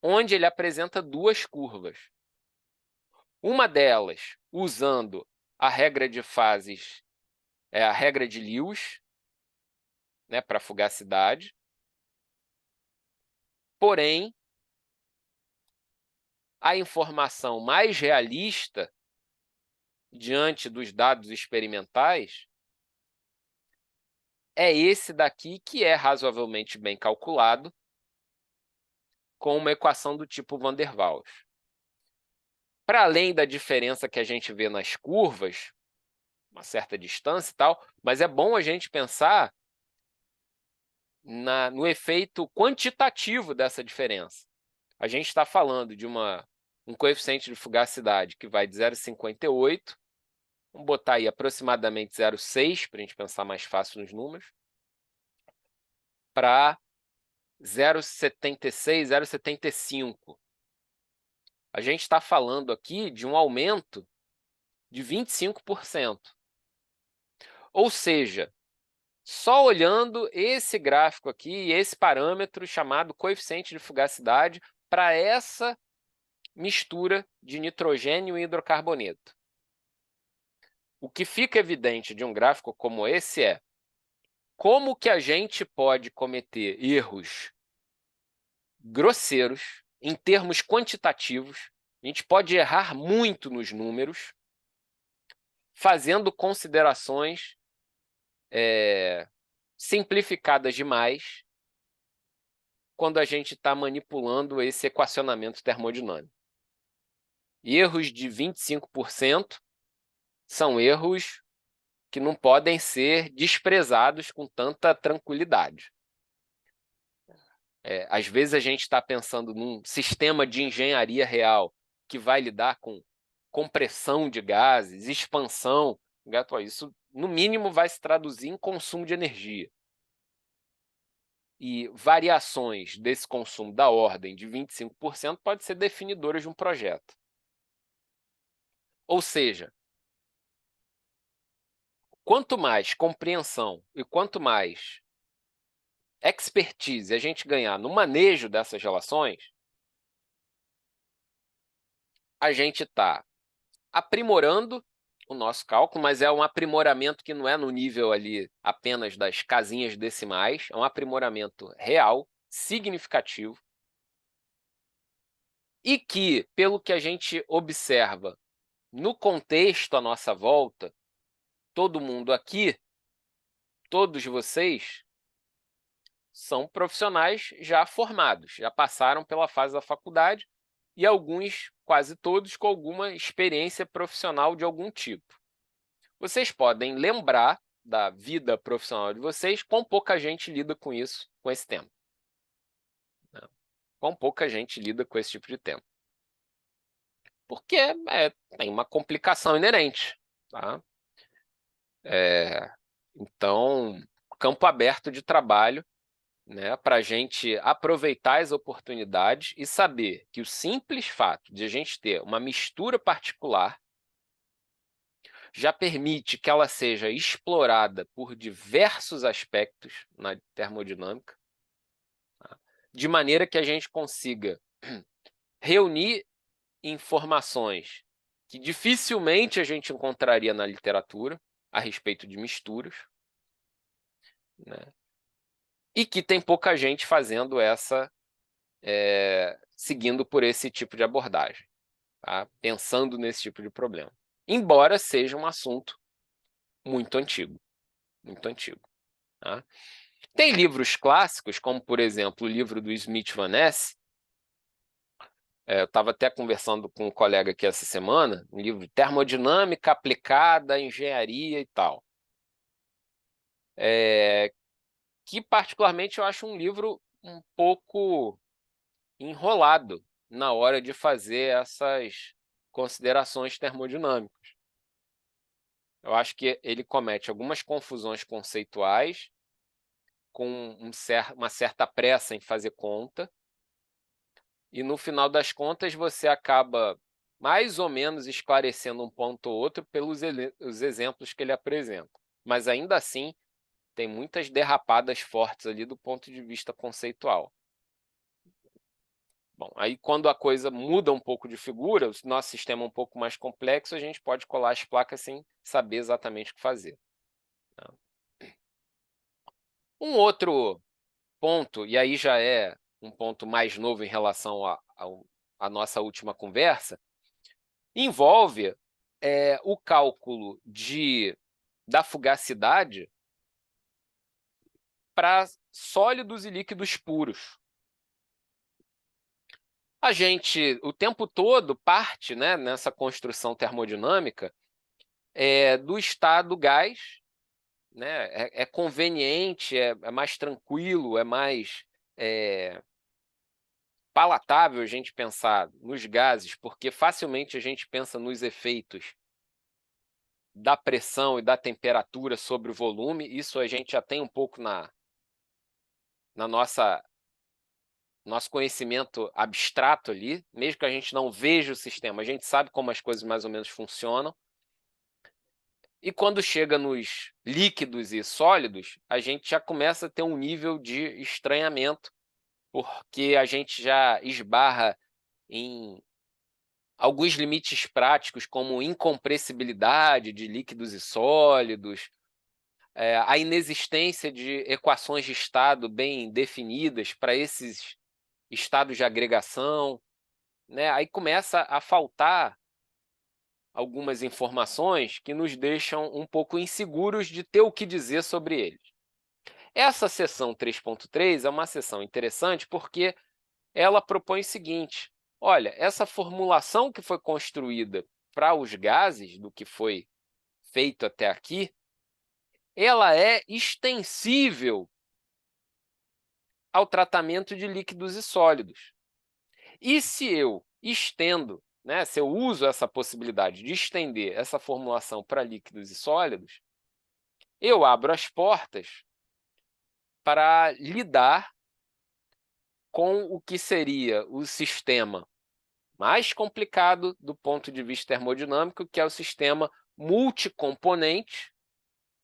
onde ele apresenta duas curvas. Uma delas usando a regra de fases, a regra de Lewis, né, para fugacidade, porém, a informação mais realista, diante dos dados experimentais, é esse daqui, que é razoavelmente bem calculado, com uma equação do tipo van der Waals. Para além da diferença que a gente vê nas curvas, uma certa distância e tal, mas é bom a gente pensar no efeito quantitativo dessa diferença. A gente está falando de um coeficiente de fugacidade que vai de 0,58, vamos botar aí aproximadamente 0,6, para a gente pensar mais fácil nos números, para 0,76, 0,75. A gente está falando aqui de um aumento de 25%. Ou seja, só olhando esse gráfico aqui, esse parâmetro chamado coeficiente de fugacidade, para essa mistura de nitrogênio e hidrocarboneto. O que fica evidente de um gráfico como esse é como que a gente pode cometer erros grosseiros em termos quantitativos. A gente pode errar muito nos números, fazendo considerações simplificadas demais quando a gente está manipulando esse equacionamento termodinâmico. Erros de 25% são erros que não podem ser desprezados com tanta tranquilidade. Às vezes a gente está pensando num sistema de engenharia real que vai lidar com compressão de gases, expansão, isso no mínimo vai se traduzir em consumo de energia. E variações desse consumo da ordem de 25% pode ser definidoras de um projeto. Ou seja, quanto mais compreensão e quanto mais expertise a gente ganhar no manejo dessas relações, a gente está aprimorando o nosso cálculo, mas é um aprimoramento que não é no nível ali apenas das casinhas decimais, é um aprimoramento real, significativo. e que, pelo que a gente observa no contexto à nossa volta, todo mundo aqui, todos vocês, são profissionais já formados, já passaram pela fase da faculdade e alguns, quase todos, com alguma experiência profissional de algum tipo. Vocês podem lembrar da vida profissional de vocês, quão pouca gente lida com isso, com esse tema. Quão pouca gente lida com esse tipo de tema. Porque tem uma complicação inerente. Tá? Então, campo aberto de trabalho, né, para a gente aproveitar as oportunidades e saber que o simples fato de a gente ter uma mistura particular já permite que ela seja explorada por diversos aspectos na termodinâmica, tá? De maneira que a gente consiga reunir informações que dificilmente a gente encontraria na literatura a respeito de misturas, né? E que tem pouca gente fazendo seguindo por esse tipo de abordagem, tá? Pensando nesse tipo de problema. Embora seja um assunto muito antigo, muito antigo. Tá? Tem livros clássicos, como, por exemplo, o livro do Smith Van Ness. Eu estava até conversando com um colega aqui essa semana, um livro de Termodinâmica Aplicada à Engenharia e tal. Que, particularmente, eu acho um livro um pouco enrolado na hora de fazer essas considerações termodinâmicas. Eu acho que ele comete algumas confusões conceituais, com uma certa pressa em fazer conta, e no final das contas você acaba mais ou menos esclarecendo um ponto ou outro pelos os exemplos que ele apresenta. Mas ainda assim, tem muitas derrapadas fortes ali do ponto de vista conceitual. Bom, aí quando a coisa muda um pouco de figura, o nosso sistema é um pouco mais complexo, a gente pode colar as placas sem saber exatamente o que fazer. Tá? Um outro ponto, e aí já é um ponto mais novo em relação à nossa última conversa, envolve o cálculo da fugacidade para sólidos e líquidos puros. A gente, o tempo todo, parte, né, nessa construção termodinâmica do estado gás, né, é conveniente, é mais tranquilo, é mais palatável a gente pensar nos gases, porque facilmente a gente pensa nos efeitos da pressão e da temperatura sobre o volume. Isso a gente já tem um pouco na nosso conhecimento abstrato ali, mesmo que a gente não veja o sistema, a gente sabe como as coisas mais ou menos funcionam. E quando chega nos líquidos e sólidos, a gente já começa a ter um nível de estranhamento, porque a gente já esbarra em alguns limites práticos, como incompressibilidade de líquidos e sólidos, a inexistência de equações de estado bem definidas para esses estados de agregação, né? Aí começa a faltar algumas informações que nos deixam um pouco inseguros de ter o que dizer sobre eles. Essa seção 3.3 é uma seção interessante porque ela propõe o seguinte: olha, essa formulação que foi construída para os gases, do que foi feito até aqui, ela é extensível ao tratamento de líquidos e sólidos. E se eu estendo, né, se eu uso essa possibilidade de estender essa formulação para líquidos e sólidos, eu abro as portas para lidar com o que seria o sistema mais complicado do ponto de vista termodinâmico, que é o sistema multicomponente,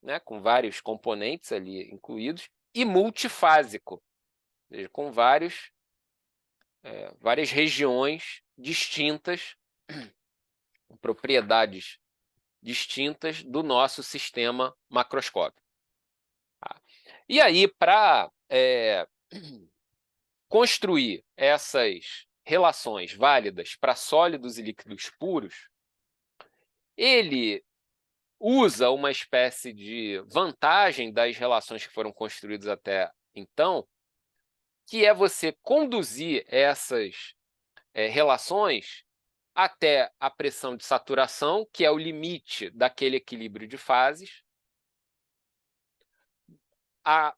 né, com vários componentes ali incluídos, e multifásico, ou seja, com várias regiões distintas, com propriedades distintas do nosso sistema macroscópico. Tá? E aí, para construir essas relações válidas para sólidos e líquidos puros, ele usa uma espécie de vantagem das relações que foram construídas até então, que é você conduzir essas relações até a pressão de saturação, que é o limite daquele equilíbrio de fases. A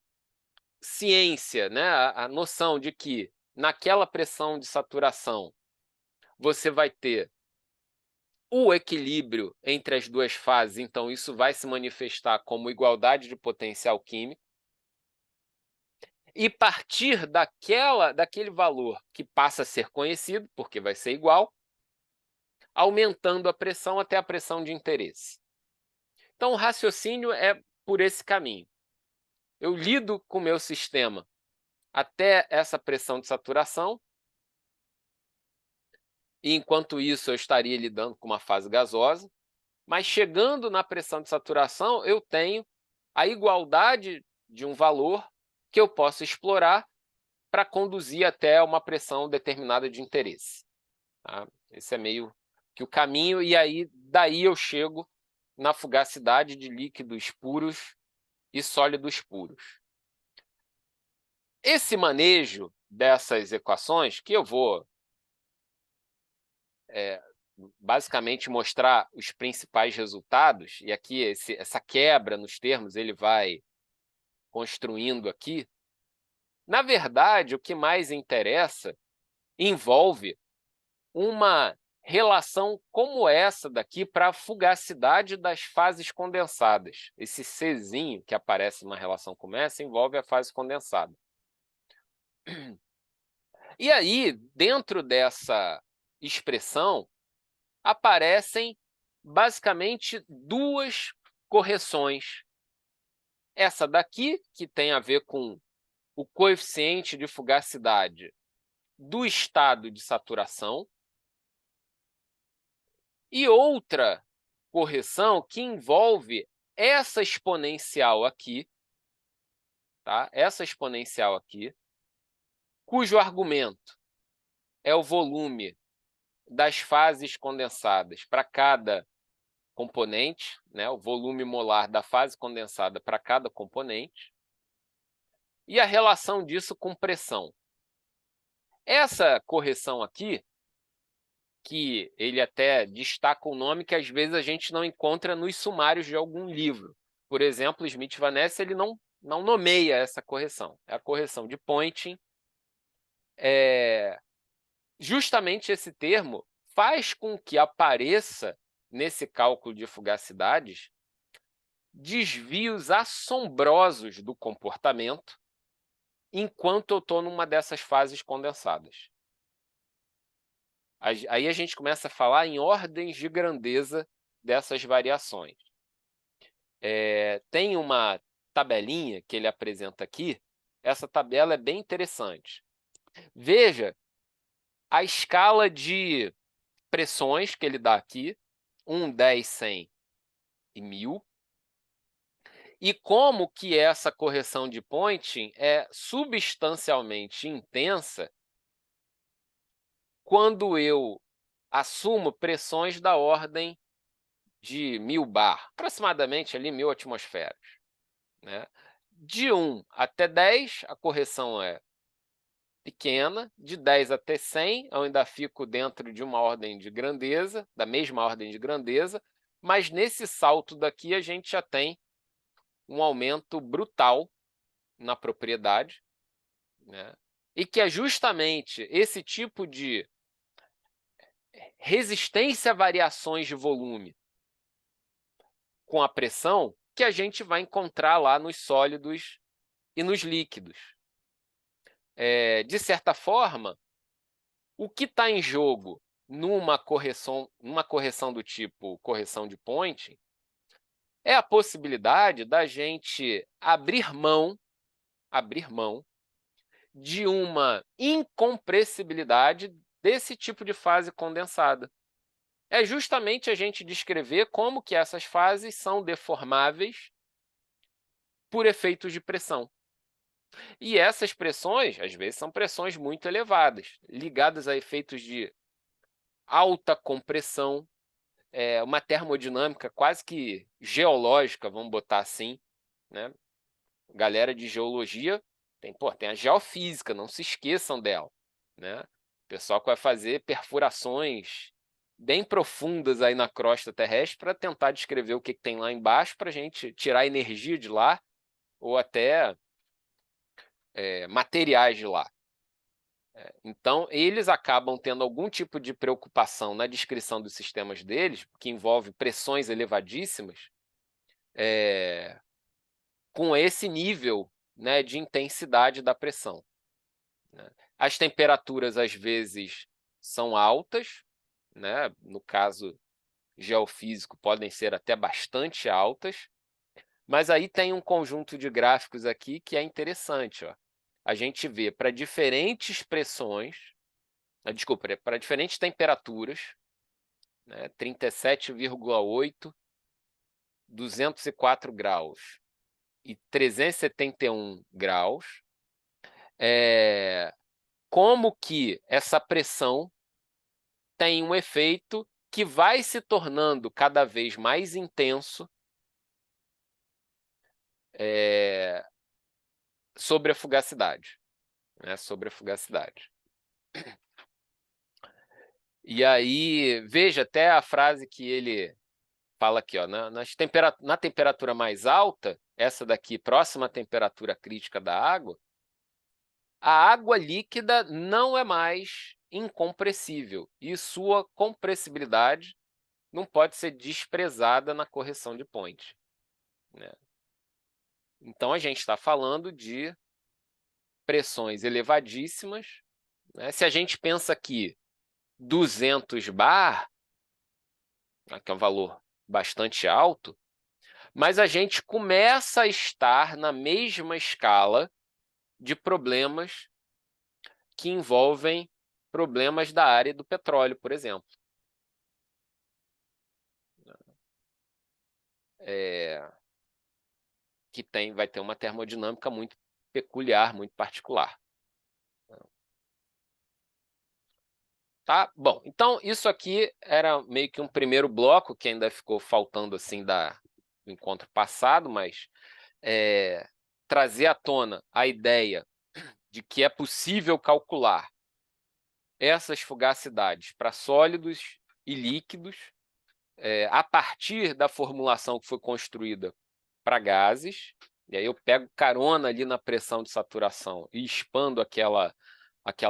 ciência, né, a noção de que naquela pressão de saturação você vai ter o equilíbrio entre as duas fases, então isso vai se manifestar como igualdade de potencial químico. E partir daquele valor que passa a ser conhecido, porque vai ser igual, aumentando a pressão até a pressão de interesse. Então, o raciocínio é por esse caminho. Eu lido com o meu sistema até essa pressão de saturação, e enquanto isso eu estaria lidando com uma fase gasosa, mas chegando na pressão de saturação, eu tenho a igualdade de um valor que eu posso explorar para conduzir até uma pressão determinada de interesse. Tá? Esse é meio que o caminho, e aí daí eu chego na fugacidade de líquidos puros e sólidos puros. Esse manejo dessas equações, que eu vou basicamente mostrar os principais resultados, e aqui essa quebra nos termos ele vai construindo aqui, na verdade, o que mais interessa envolve uma relação como essa daqui para a fugacidade das fases condensadas. Esse Czinho que aparece numa relação como essa envolve a fase condensada. E aí, dentro dessa expressão, aparecem basicamente duas correções. Essa daqui, que tem a ver com o coeficiente de fugacidade do estado de saturação, e outra correção que envolve essa exponencial aqui, tá? Essa exponencial aqui, cujo argumento é o volume das fases condensadas para cada componente, né? O volume molar da fase condensada para cada componente, e a relação disso com pressão. Essa correção aqui, que ele até destaca o nome que às vezes a gente não encontra nos sumários de algum livro. Por exemplo, Smith-Van Ness ele não nomeia essa correção. É a correção de Poynting. Justamente esse termo faz com que apareça, nesse cálculo de fugacidades, desvios assombrosos do comportamento enquanto eu estou numa dessas fases condensadas. Aí a gente começa a falar em ordens de grandeza dessas variações. Tem uma tabelinha que ele apresenta aqui. Essa tabela é bem interessante. Veja a escala de pressões que ele dá aqui, 1, 10, 100 e 1000, e como que essa correção de Poynting é substancialmente intensa quando eu assumo pressões da ordem de 1000 bar, aproximadamente ali 1000 atmosferas. Né? De 1 até 10, a correção é pequena. De 10 até 100, eu ainda fico dentro de uma ordem de grandeza, da mesma ordem de grandeza, mas nesse salto daqui a gente já tem um aumento brutal na propriedade, né? E que é justamente esse tipo de resistência a variações de volume com a pressão que a gente vai encontrar lá nos sólidos e nos líquidos. De certa forma, o que está em jogo numa correção do tipo correção de Poynting é a possibilidade da gente abrir mão de uma incompressibilidade desse tipo de fase condensada. É justamente a gente descrever como que essas fases são deformáveis por efeitos de pressão. E essas pressões, às vezes, são pressões muito elevadas, ligadas a efeitos de alta compressão, uma termodinâmica quase que geológica, vamos botar assim, né. Galera de geologia tem a geofísica, não se esqueçam dela, né. O pessoal que vai fazer perfurações bem profundas aí na crosta terrestre para tentar descrever o que que tem lá embaixo para a gente tirar a energia de lá, ou até, materiais de lá. Então, eles acabam tendo algum tipo de preocupação na descrição dos sistemas deles, que envolve pressões elevadíssimas, com esse nível, né, de intensidade da pressão, né. As temperaturas, às vezes, são altas, né, no caso geofísico, podem ser até bastante altas, mas aí tem um conjunto de gráficos aqui que é interessante, ó. A gente vê para diferentes pressões, desculpa, para diferentes temperaturas, né, 37,8, 204 graus e 371 graus, como que essa pressão tem um efeito que vai se tornando cada vez mais intenso, sobre a fugacidade, né, sobre a fugacidade. E aí, veja até a frase que ele fala aqui, ó, na temperatura mais alta, essa daqui próxima à temperatura crítica da água, a água líquida não é mais incompressível e sua compressibilidade não pode ser desprezada na correção de Point, né. Então a gente está falando de pressões elevadíssimas, né. Se a gente pensa que 200 bar, que é um valor bastante alto, mas a gente começa a estar na mesma escala de problemas que envolvem problemas da área do petróleo, por exemplo. Que vai ter uma termodinâmica muito peculiar, muito particular. Tá? Bom, então isso aqui era meio que um primeiro bloco que ainda ficou faltando assim do encontro passado, mas trazer à tona a ideia de que é possível calcular essas fugacidades para sólidos e líquidos, a partir da formulação que foi construída para gases, e aí eu pego carona ali na pressão de saturação e expando aquela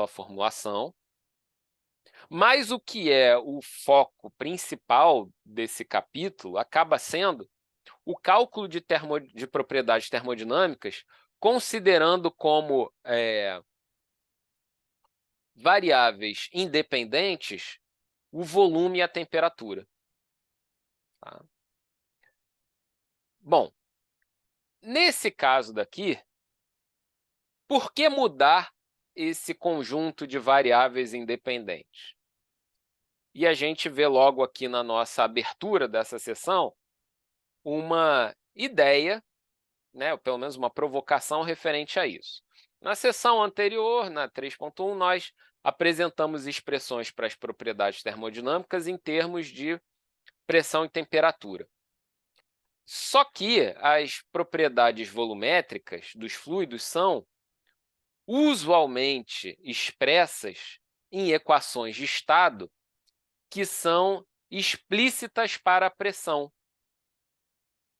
formulação. Mas o que é o foco principal desse capítulo acaba sendo o cálculo de propriedades termodinâmicas, considerando como variáveis independentes o volume e a temperatura. Tá? Bom, nesse caso daqui, por que mudar esse conjunto de variáveis independentes? E a gente vê logo aqui na nossa abertura dessa sessão uma ideia, né, ou pelo menos uma provocação referente a isso. Na sessão anterior, na 3.1, nós apresentamos expressões para as propriedades termodinâmicas em termos de pressão e temperatura. Só que as propriedades volumétricas dos fluidos são usualmente expressas em equações de estado que são explícitas para a pressão. O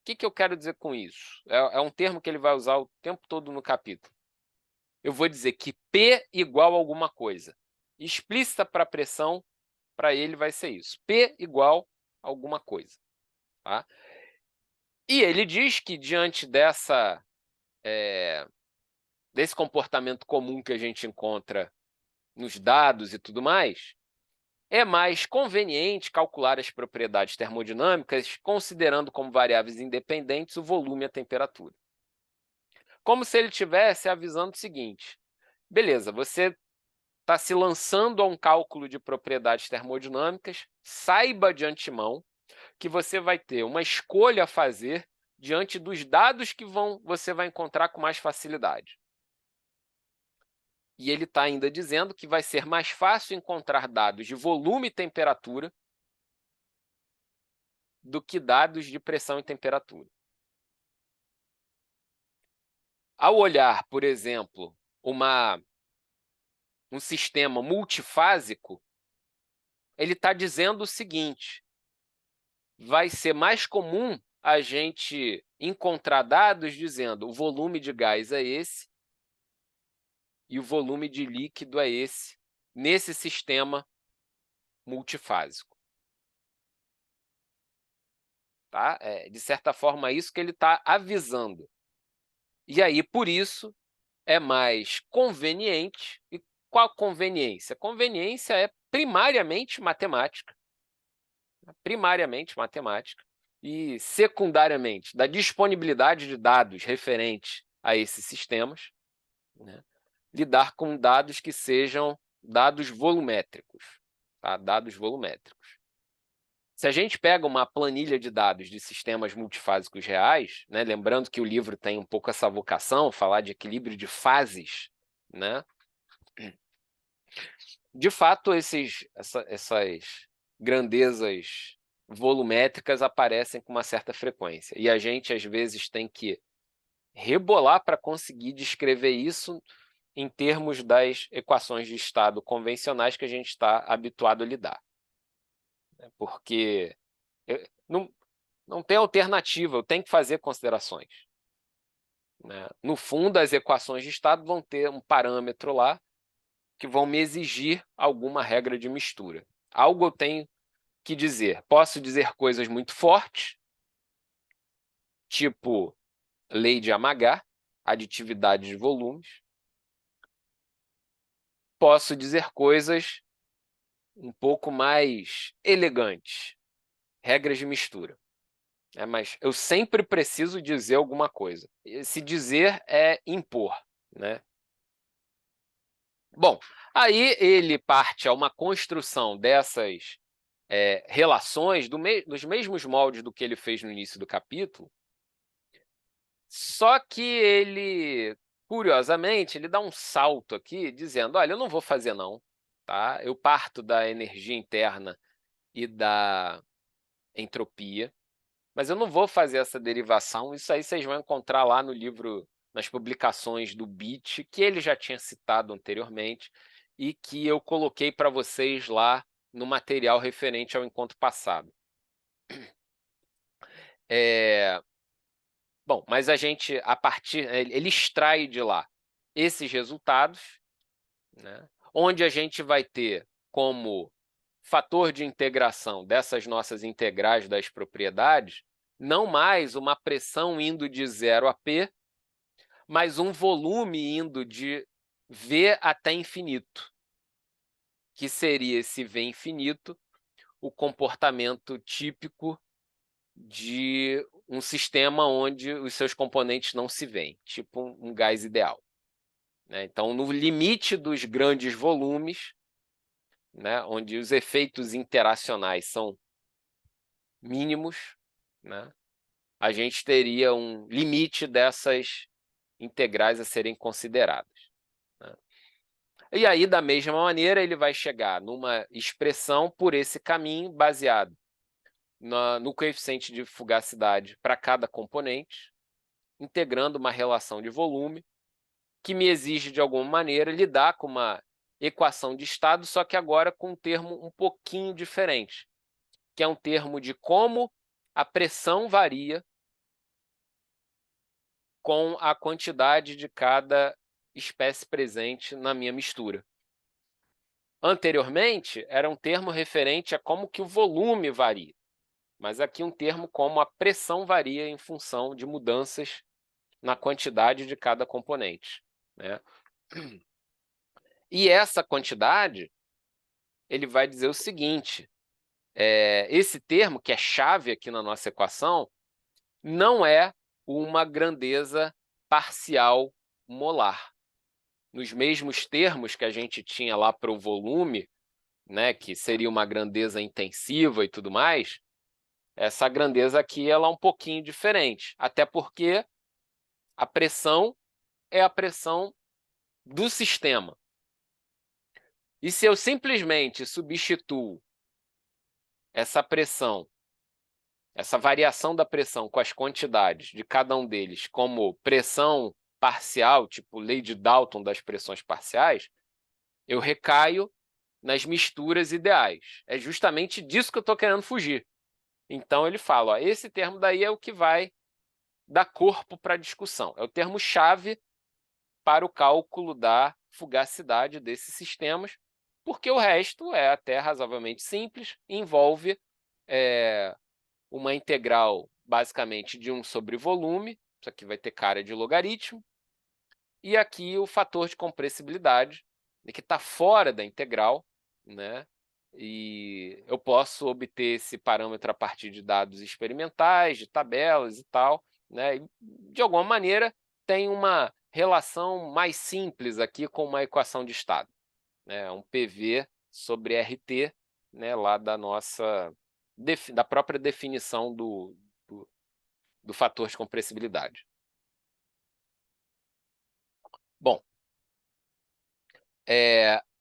que eu quero dizer com isso? É um termo que ele vai usar o tempo todo no capítulo. Eu vou dizer que P igual a alguma coisa. Explícita para a pressão, para ele vai ser isso. P igual a alguma coisa. Tá? E ele diz que, diante desse comportamento comum que a gente encontra nos dados e tudo mais, é mais conveniente calcular as propriedades termodinâmicas considerando como variáveis independentes o volume e a temperatura. Como se ele estivesse avisando o seguinte: beleza, você está se lançando a um cálculo de propriedades termodinâmicas, saiba de antemão que você vai ter uma escolha a fazer diante dos dados que você vai encontrar com mais facilidade. E ele está ainda dizendo que vai ser mais fácil encontrar dados de volume e temperatura do que dados de pressão e temperatura. Ao olhar, por exemplo, um sistema multifásico, ele está dizendo o seguinte: vai ser mais comum a gente encontrar dados dizendo o volume de gás é esse e o volume de líquido é esse, nesse sistema multifásico. Tá? De certa forma, é isso que ele está avisando. E aí, por isso, é mais conveniente. E qual a conveniência? A conveniência é primariamente matemática. Primariamente matemática. E secundariamente, da disponibilidade de dados referentes a esses sistemas, né? Lidar com dados que sejam dados volumétricos. Tá? Dados volumétricos. Se a gente pega uma planilha de dados de sistemas multifásicos reais, né, lembrando que o livro tem um pouco essa vocação, falar de equilíbrio de fases, né? De fato, essas grandezas volumétricas aparecem com uma certa frequência. E a gente, às vezes, tem que rebolar para conseguir descrever isso em termos das equações de estado convencionais que a gente está habituado a lidar. Porque não tem alternativa, eu tenho que fazer considerações. Né? No fundo, as equações de estado vão ter um parâmetro lá que vão me exigir alguma regra de mistura. Algo eu tenho que dizer. Posso dizer coisas muito fortes, tipo lei de Amagat, aditividade de volumes. Posso dizer coisas um pouco mais elegantes, regras de mistura. Mas eu sempre preciso dizer alguma coisa. Se dizer é impor, né? Bom, aí ele parte a uma construção dessas relações dos mesmos moldes do que ele fez no início do capítulo, só que ele, curiosamente, ele dá um salto aqui, dizendo, olha, eu não vou fazer não, tá? Eu parto da energia interna e da entropia, mas eu não vou fazer essa derivação, isso aí vocês vão encontrar lá no livro, nas publicações do BIT, que ele já tinha citado anteriormente, e que eu coloquei para vocês lá no material referente ao encontro passado. Bom, mas a gente, ele extrai de lá esses resultados, né, onde a gente vai ter como fator de integração dessas nossas integrais das propriedades, não mais uma pressão indo de 0 a P, mas um volume indo de V até infinito, que seria esse V infinito, o comportamento típico de um sistema onde os seus componentes não se veem, tipo um gás ideal. Né? Então, no limite dos grandes volumes, né, onde os efeitos interacionais são mínimos, né, a gente teria um limite dessas integrais a serem consideradas. Né? E aí, da mesma maneira, ele vai chegar numa expressão por esse caminho baseado no coeficiente de fugacidade para cada componente, integrando uma relação de volume, que me exige, de alguma maneira, lidar com uma equação de estado, só que agora com um termo um pouquinho diferente, que é um termo de como a pressão varia com a quantidade de cada espécie presente na minha mistura. Anteriormente, era um termo referente a como que o volume varia, mas aqui um termo como a pressão varia em função de mudanças na quantidade de cada componente. Né? E essa quantidade, ele vai dizer o seguinte, esse termo, que é chave aqui na nossa equação, não é uma grandeza parcial molar. Nos mesmos termos que a gente tinha lá para o volume, né, que seria uma grandeza intensiva e tudo mais, essa grandeza aqui ela é um pouquinho diferente, até porque a pressão é a pressão do sistema, E se eu simplesmente substituo essa pressão, essa variação da pressão com as quantidades de cada um deles como pressão parcial, tipo lei de Dalton das pressões parciais, eu recaio nas misturas ideais. É justamente disso que eu estou querendo fugir. Então, ele fala, ó, esse termo daí é o que vai dar corpo para a discussão. É o termo-chave para o cálculo da fugacidade desses sistemas, porque o resto é até razoavelmente simples, envolve uma integral, basicamente, de 1 sobre volume, isso aqui vai ter cara de logaritmo, e aqui o fator de compressibilidade, que está fora da integral, né? E eu posso obter esse parâmetro a partir de dados experimentais, de tabelas e tal, né? E, de alguma maneira, tem uma relação mais simples aqui com uma equação de estado, né? Um PV sobre RT, né? Lá da nossa da própria definição do fator de compressibilidade. Bom,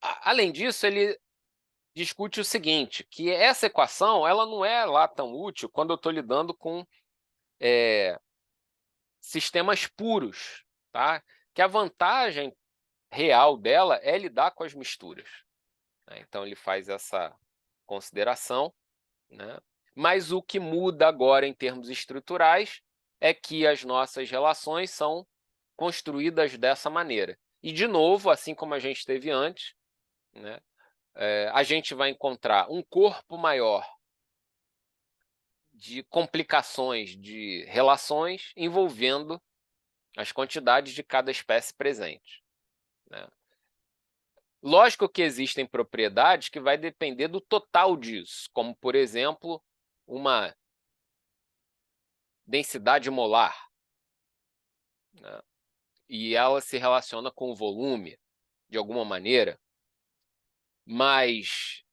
além disso, ele discute o seguinte, que essa equação ela não é lá tão útil quando eu estou lidando com sistemas puros, tá? Que a vantagem real dela é lidar com as misturas, né? Então, ele faz essa consideração, né? Mas o que muda agora em termos estruturais é que as nossas relações são construídas dessa maneira. E, de novo, assim como a gente teve antes, né? A gente vai encontrar um corpo maior de complicações de relações envolvendo as quantidades de cada espécie presente, né? Lógico que existem propriedades que vai depender do total disso, como, por exemplo, uma densidade molar, né? E ela se relaciona com o volume, de alguma maneira, mas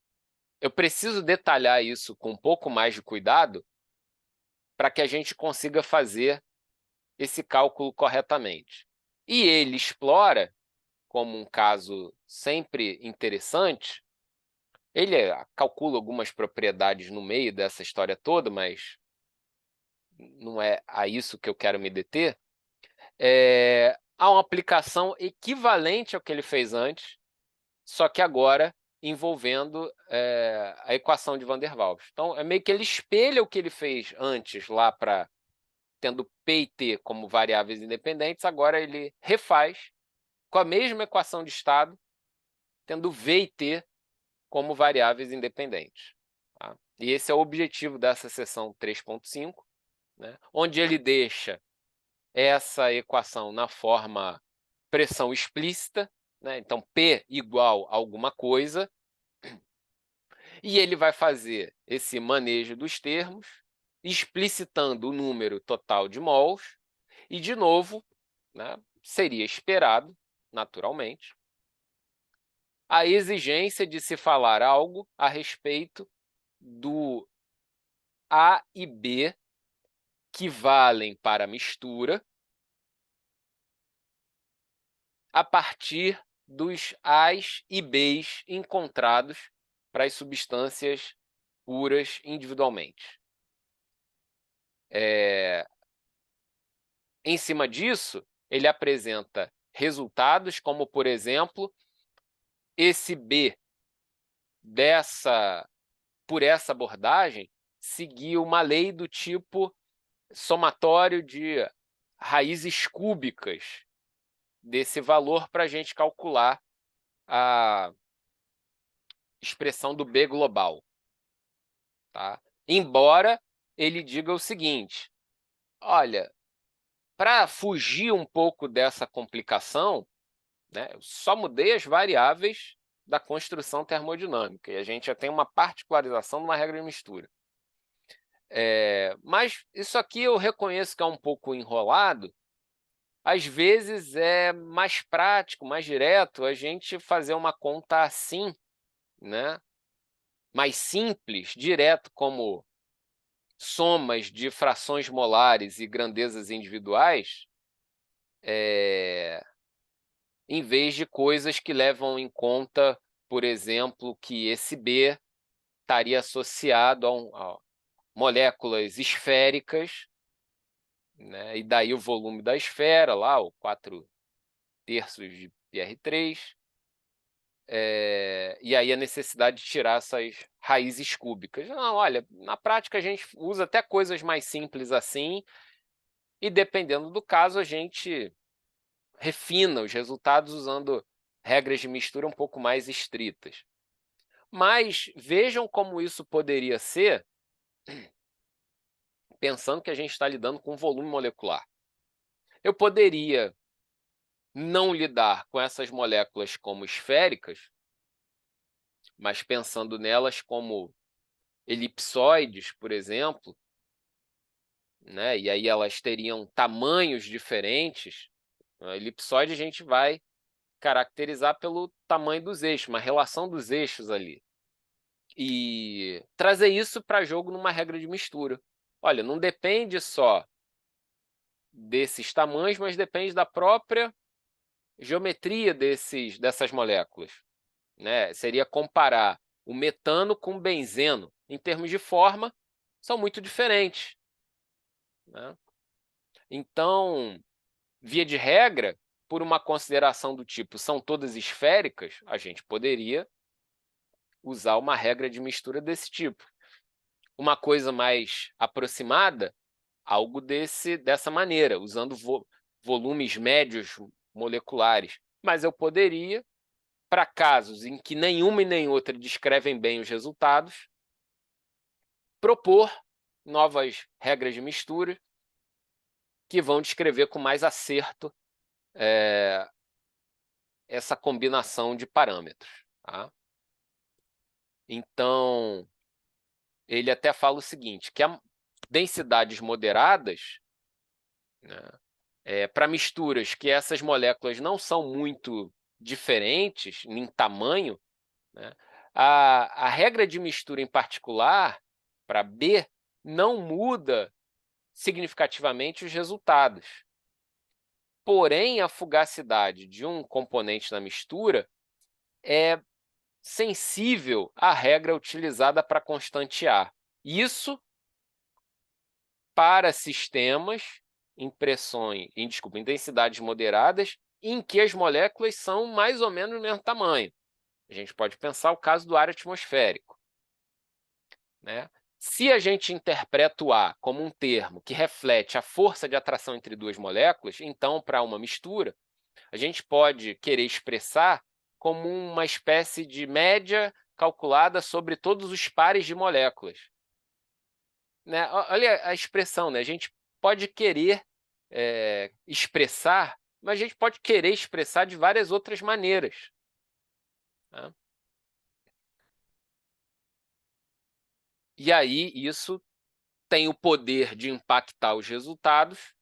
eu preciso detalhar isso com um pouco mais de cuidado para que a gente consiga fazer esse cálculo corretamente. E ele explora, como um caso sempre interessante, ele calcula algumas propriedades no meio dessa história toda, mas não é a isso que eu quero me deter, há uma aplicação equivalente ao que ele fez antes, só que agora envolvendo a equação de Van der Waals. Então, é meio que ele espelha o que ele fez antes, lá para tendo P e T como variáveis independentes, agora ele refaz com a mesma equação de estado, tendo V e T como variáveis independentes, tá? E esse é o objetivo dessa seção 3.5, né? Onde ele deixa essa equação na forma pressão explícita, né? Então, P igual a alguma coisa, e ele vai fazer esse manejo dos termos, explicitando o número total de mols, e, de novo, né, seria esperado, naturalmente, a exigência de se falar algo a respeito do A e B que valem para a mistura a partir dos A's e B's encontrados para as substâncias puras individualmente. Em cima disso, ele apresenta resultados como, por exemplo, esse B por essa abordagem seguiu uma lei do tipo somatório de raízes cúbicas desse valor para a gente calcular a expressão do B global, tá? Embora ele diga o seguinte, olha, para fugir um pouco dessa complicação, né, eu só mudei as variáveis da construção termodinâmica, e a gente já tem uma particularização de uma regra de mistura. Mas isso aqui eu reconheço que é um pouco enrolado. Às vezes é mais prático, mais direto, a gente fazer uma conta assim, né? Mais simples, direto, como somas de frações molares e grandezas individuais, em vez de coisas que levam em conta por exemplo, que esse B estaria associado a moléculas esféricas, né? E daí o volume da esfera, lá, o 4/3 de PR3, e aí a necessidade de tirar essas raízes cúbicas. Não, olha, na prática a gente usa até coisas mais simples assim, e dependendo do caso a gente refina os resultados usando regras de mistura um pouco mais estritas. Mas vejam como isso poderia ser, pensando que a gente está lidando com volume molecular. Eu poderia não lidar com essas moléculas como esféricas, mas pensando nelas como elipsoides, por exemplo, né? E aí elas teriam tamanhos diferentes. A elipsoide a gente vai caracterizar pelo tamanho dos eixos, uma relação dos eixos ali. E trazer isso para jogo numa regra de mistura. Olha, não depende só desses tamanhos, mas depende da própria geometria dessas moléculas, né? Seria comparar o metano com o benzeno. Em termos de forma, são muito diferentes, né? Então, via de regra, por uma consideração do tipo são todas esféricas, a gente poderia usar uma regra de mistura desse tipo. Uma coisa mais aproximada, algo dessa maneira, usando volumes médios moleculares. Mas eu poderia, para casos em que nenhuma e nem outra descrevem bem os resultados, propor novas regras de mistura que vão descrever com mais acerto essa combinação de parâmetros. Tá? Então, ele até fala o seguinte, que densidades moderadas, né, para misturas que essas moléculas não são muito diferentes em tamanho, né, a regra de mistura em particular, para B, não muda significativamente os resultados. Porém, a fugacidade de um componente na mistura é sensível à regra utilizada para constantear. Isso para sistemas em densidades moderadas, em que as moléculas são mais ou menos do mesmo tamanho. A gente pode pensar o caso do ar atmosférico, né? Se a gente interpreta o A como um termo que reflete a força de atração entre duas moléculas, então, para uma mistura, a gente pode querer expressar como uma espécie de média calculada sobre todos os pares de moléculas. Né? Olha a expressão, né? A gente pode querer expressar, mas a gente pode querer expressar de várias outras maneiras. Né? E aí isso tem o poder de impactar os resultados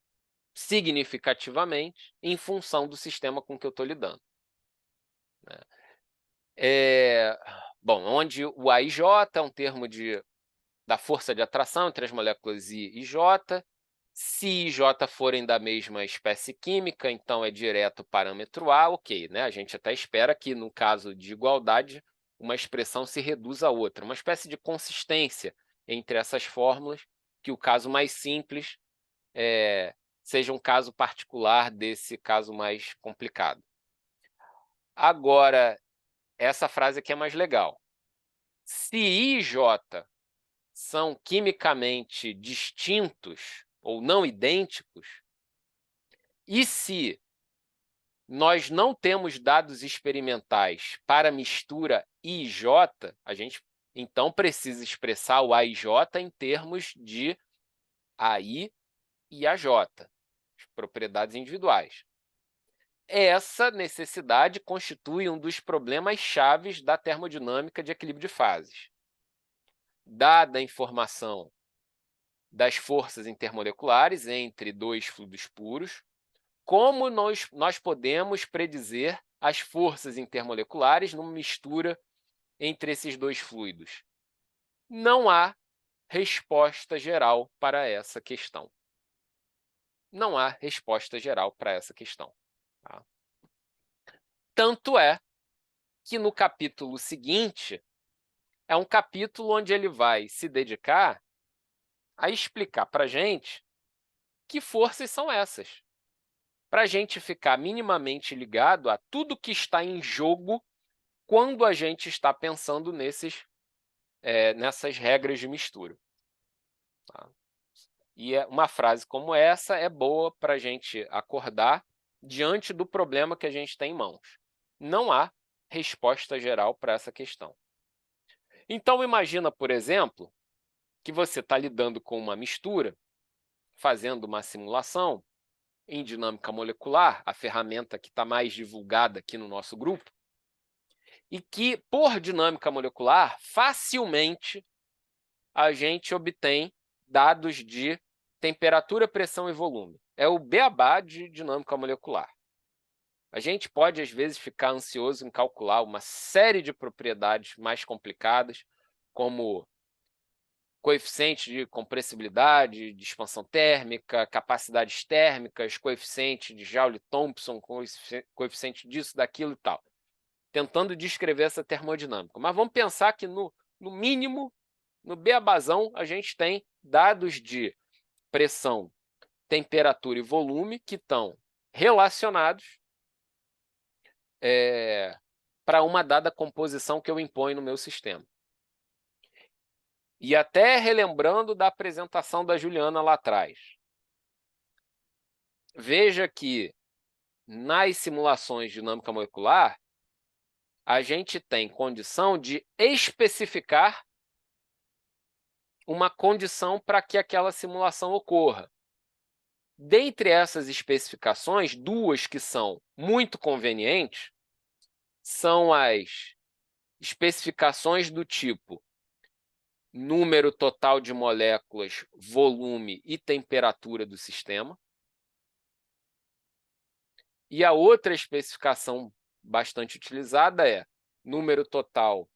significativamente em função do sistema com que eu estou lidando. Né? Bom, onde o A e J é um termo da força de atração entre as moléculas I e J. Se I e J forem da mesma espécie química, então é direto o parâmetro A, ok, né? A gente até espera que, no caso de igualdade, uma expressão se reduza a outra, uma espécie de consistência entre essas fórmulas, que o caso mais simples seja um caso particular desse caso mais complicado. Agora, essa frase aqui é mais legal. Se I e J são quimicamente distintos ou não idênticos, e se nós não temos dados experimentais para mistura I e J, a gente então precisa expressar o A e J em termos de AI e AJ, as propriedades individuais. Essa necessidade constitui um dos problemas chaves da termodinâmica de equilíbrio de fases. Dada a informação das forças intermoleculares entre dois fluidos puros, como nós podemos predizer as forças intermoleculares numa mistura entre esses dois fluidos? Não há resposta geral para essa questão. Não há resposta geral para essa questão. Tá? Tanto é que no capítulo seguinte é um capítulo onde ele vai se dedicar a explicar para a gente que forças são essas, para a gente ficar minimamente ligado a tudo que está em jogo quando a gente está pensando nessas regras de mistura. Tá? E uma frase como essa é boa para a gente acordar diante do problema que a gente tem em mãos. Não há resposta geral para essa questão. Então, imagina, por exemplo, que você está lidando com uma mistura, fazendo uma simulação em dinâmica molecular, a ferramenta que está mais divulgada aqui no nosso grupo, e que, por dinâmica molecular, facilmente a gente obtém dados de temperatura, pressão e volume. É o beabá de dinâmica molecular. A gente pode, às vezes, ficar ansioso em calcular uma série de propriedades mais complicadas, como coeficiente de compressibilidade, de expansão térmica, capacidades térmicas, coeficiente de Joule-Thomson, coeficiente disso, daquilo e tal, tentando descrever essa termodinâmica. Mas vamos pensar que, no mínimo, no beabazão, a gente tem dados de pressão, temperatura e volume que estão relacionados para uma dada composição que eu imponho no meu sistema. E até relembrando da apresentação da Juliana lá atrás. Veja que nas simulações de dinâmica molecular, a gente tem condição de especificar uma condição para que aquela simulação ocorra. Dentre essas especificações, duas que são muito convenientes são as especificações do tipo número total de moléculas, volume e temperatura do sistema. E a outra especificação bastante utilizada é número total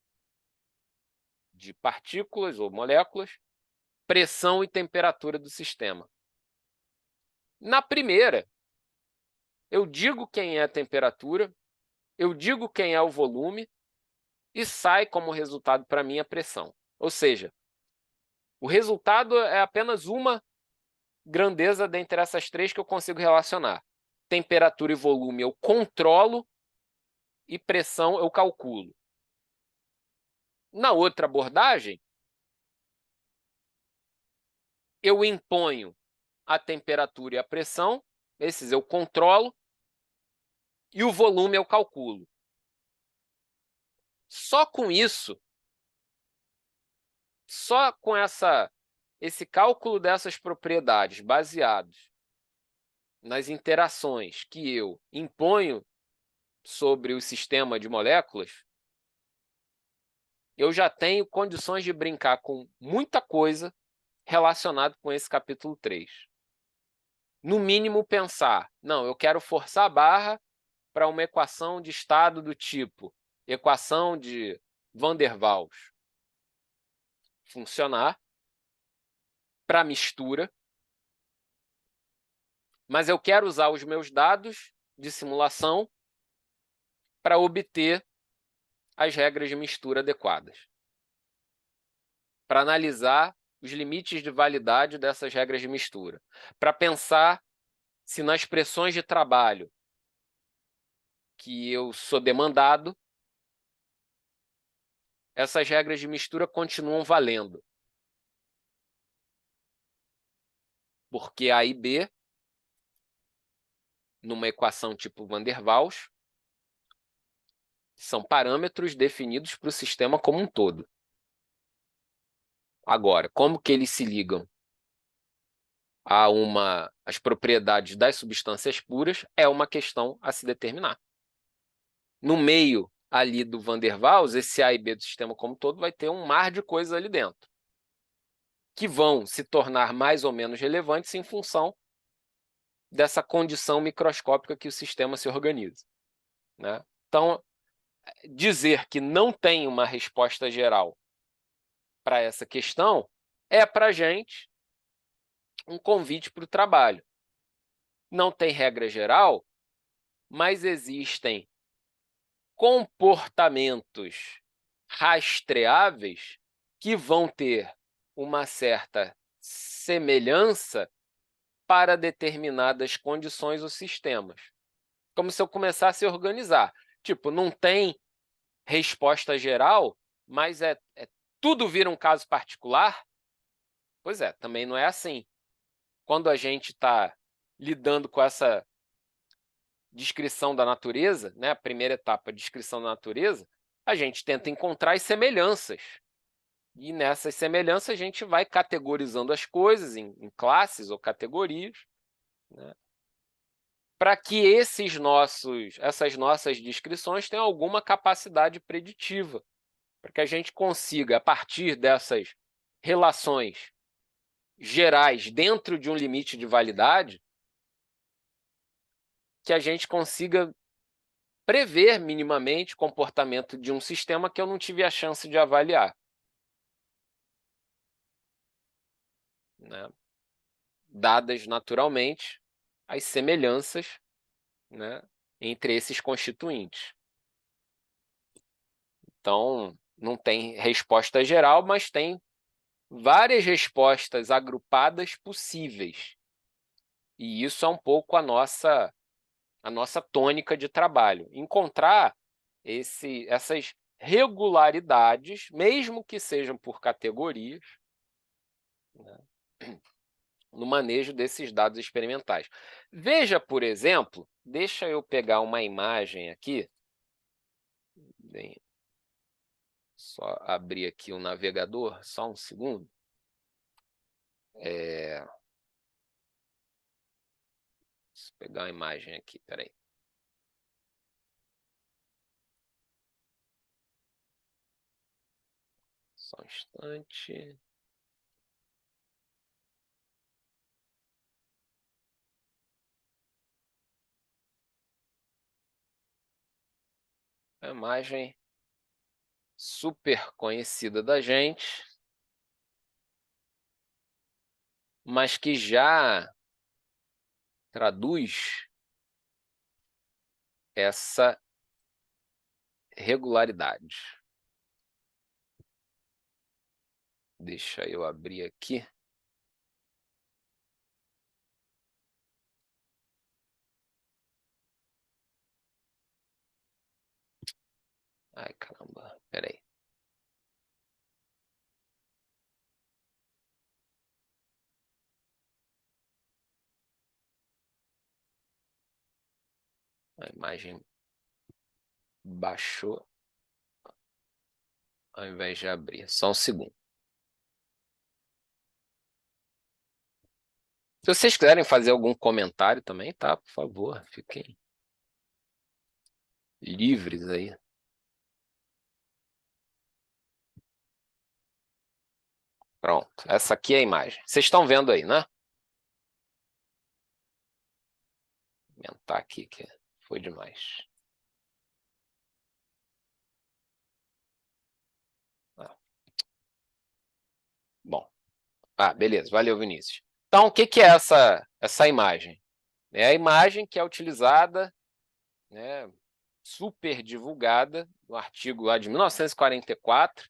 de partículas ou moléculas, pressão e temperatura do sistema. Na primeira, eu digo quem é a temperatura, eu digo quem é o volume e sai como resultado para mim a pressão. Ou seja, o resultado é apenas uma grandeza dentre essas três que eu consigo relacionar. Temperatura e volume eu controlo e pressão eu calculo. Na outra abordagem, eu imponho a temperatura e a pressão, esses eu controlo, e o volume eu calculo. Só com isso, só com esse cálculo dessas propriedades baseados nas interações que eu imponho sobre o sistema de moléculas, eu já tenho condições de brincar com muita coisa relacionada com esse capítulo 3. No mínimo, pensar, não, eu quero forçar a barra para uma equação de estado do tipo equação de Van der Waals funcionar para mistura, mas eu quero usar os meus dados de simulação para obter as regras de mistura adequadas, para analisar os limites de validade dessas regras de mistura, para pensar se nas pressões de trabalho que eu sou demandado, essas regras de mistura continuam valendo. Porque A e B, numa equação tipo Van der Waals, são parâmetros definidos para o sistema como um todo. Agora, como que eles se ligam às propriedades das substâncias puras é uma questão a se determinar. No meio ali do Van der Waals, esse A e B do sistema como um todo vai ter um mar de coisas ali dentro, que vão se tornar mais ou menos relevantes em função dessa condição microscópica que o sistema se organiza, né? Então, dizer que não tem uma resposta geral para essa questão é para a gente um convite para o trabalho. Não tem regra geral, mas existem comportamentos rastreáveis que vão ter uma certa semelhança para determinadas condições ou sistemas. Como se eu começasse a organizar. Tipo, não tem resposta geral, mas tudo vira um caso particular? Pois é, também não é assim. Quando a gente está lidando com essa descrição da natureza, né, a primeira etapa, descrição da natureza, a gente tenta encontrar as semelhanças. E nessas semelhanças a gente vai categorizando as coisas em classes ou categorias, né, para que essas nossas descrições tenham alguma capacidade preditiva, para que a gente consiga, a partir dessas relações gerais dentro de um limite de validade, que a gente consiga prever minimamente o comportamento de um sistema que eu não tive a chance de avaliar, né? Dadas naturalmente as semelhanças, né, entre esses constituintes. Então, não tem resposta geral, mas tem várias respostas agrupadas possíveis. E isso é um pouco a nossa tônica de trabalho. Encontrar essas regularidades, mesmo que sejam por categorias, né, no manejo desses dados experimentais. Veja, por exemplo, deixa eu pegar uma imagem aqui, bem, só abrir aqui o navegador, só um segundo. Deixa eu pegar uma imagem aqui, peraí. Só um instante. A imagem super conhecida da gente, mas que já traduz essa regularidade. Deixa eu abrir aqui. Ai, caramba, peraí. A imagem baixou ao invés de abrir. Só um segundo. Se vocês quiserem fazer algum comentário também, tá? Por favor, fiquem livres aí. Pronto, essa aqui é a imagem. Vocês estão vendo aí, né? Vou aumentar aqui, que foi demais. Ah. Bom, beleza, valeu, Vinícius. Então, o que é essa imagem? É a imagem que é utilizada, né, super divulgada, no artigo lá de 1944,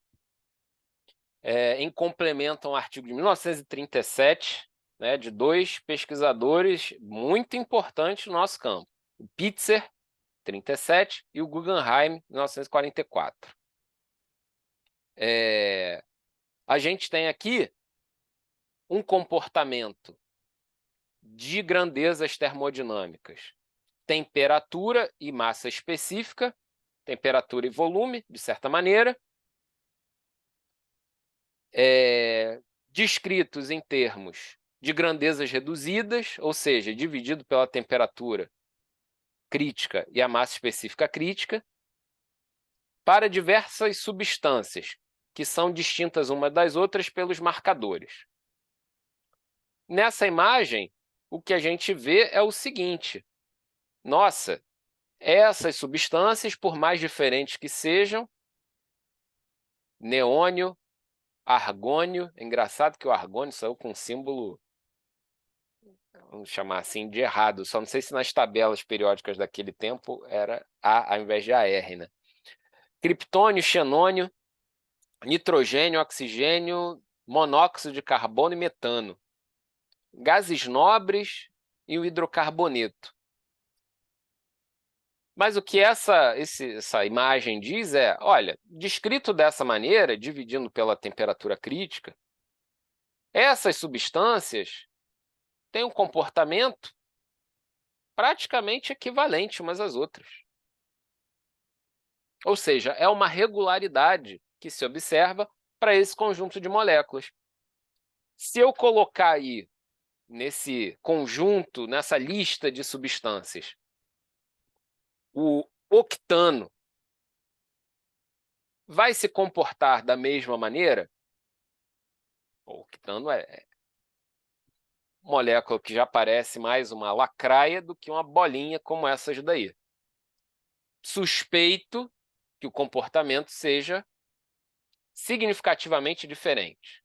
em complemento a um artigo de 1937, né, de dois pesquisadores muito importantes no nosso campo, o Pitzer, 37, e o Guggenheim, 1944. A gente tem aqui um comportamento de grandezas termodinâmicas, temperatura e massa específica, temperatura e volume, de certa maneira, descritos em termos de grandezas reduzidas, ou seja, dividido pela temperatura crítica e a massa específica crítica, para diversas substâncias, que são distintas umas das outras pelos marcadores. Nessa imagem, o que a gente vê é o seguinte: nossa, essas substâncias, por mais diferentes que sejam, neônio, argônio, é engraçado que o argônio saiu com um símbolo vamos chamar assim, de errado. Só não sei se nas tabelas periódicas daquele tempo era A ao invés de AR, né? Criptônio, xenônio, nitrogênio, oxigênio, monóxido de carbono e metano. Gases nobres e o hidrocarboneto. Mas o que essa imagem diz é, olha, descrito dessa maneira, dividindo pela temperatura crítica, essas substâncias têm um comportamento praticamente equivalente umas às outras. Ou seja, é uma regularidade que se observa para esse conjunto de moléculas. Se eu colocar aí nesse conjunto, nessa lista de substâncias, o octano vai se comportar da mesma maneira? O octano é molécula que já parece mais uma lacraia do que uma bolinha como essas daí. Suspeito que o comportamento seja significativamente diferente.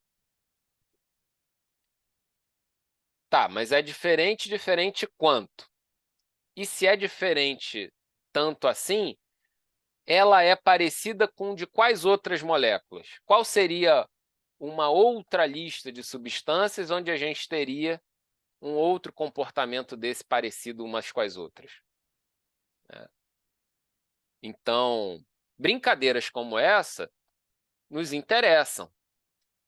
Tá, mas é diferente quanto? E se é diferente tanto assim, ela é parecida com de quais outras moléculas? Qual seria uma outra lista de substâncias onde a gente teria um outro comportamento desse parecido umas com as outras? Então, brincadeiras como essa nos interessam.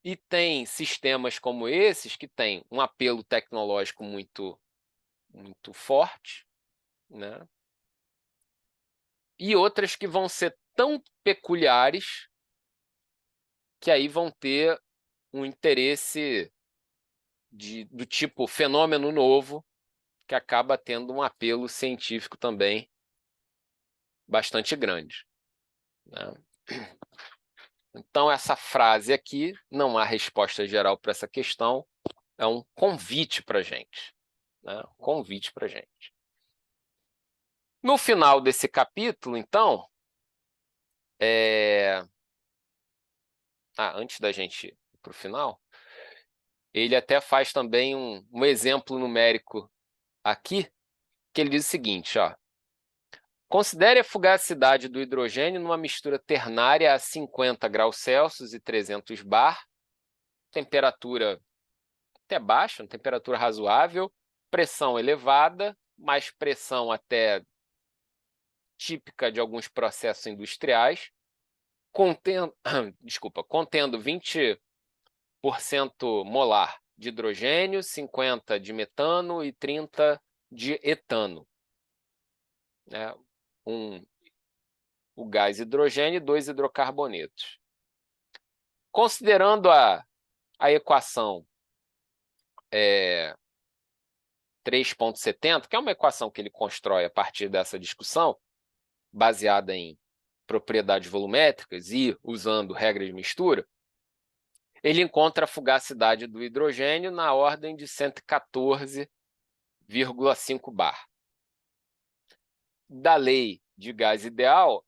E tem sistemas como esses que têm um apelo tecnológico muito forte, né? E outras que vão ser tão peculiares que aí vão ter um interesse do tipo fenômeno novo, que acaba tendo um apelo científico também bastante grande, né? Então, essa frase aqui, não há resposta geral para essa questão, é um convite para a gente, né? Um convite para a gente. No final desse capítulo, então, antes da gente ir para o final, ele até faz também um exemplo numérico aqui, que ele diz o seguinte, ó, considere a fugacidade do hidrogênio numa mistura ternária a 50 graus Celsius e 300 bar, temperatura até baixa, temperatura razoável, pressão elevada, mais pressão até típica de alguns processos industriais, contendo 20% molar de hidrogênio, 50% de metano e 30% de etano, né? O gás hidrogênio e 2 hidrocarbonetos. Considerando a equação 3.70, que é uma equação que ele constrói a partir dessa discussão, baseada em propriedades volumétricas e usando regras de mistura, ele encontra a fugacidade do hidrogênio na ordem de 114,5 bar. Da lei de gás ideal,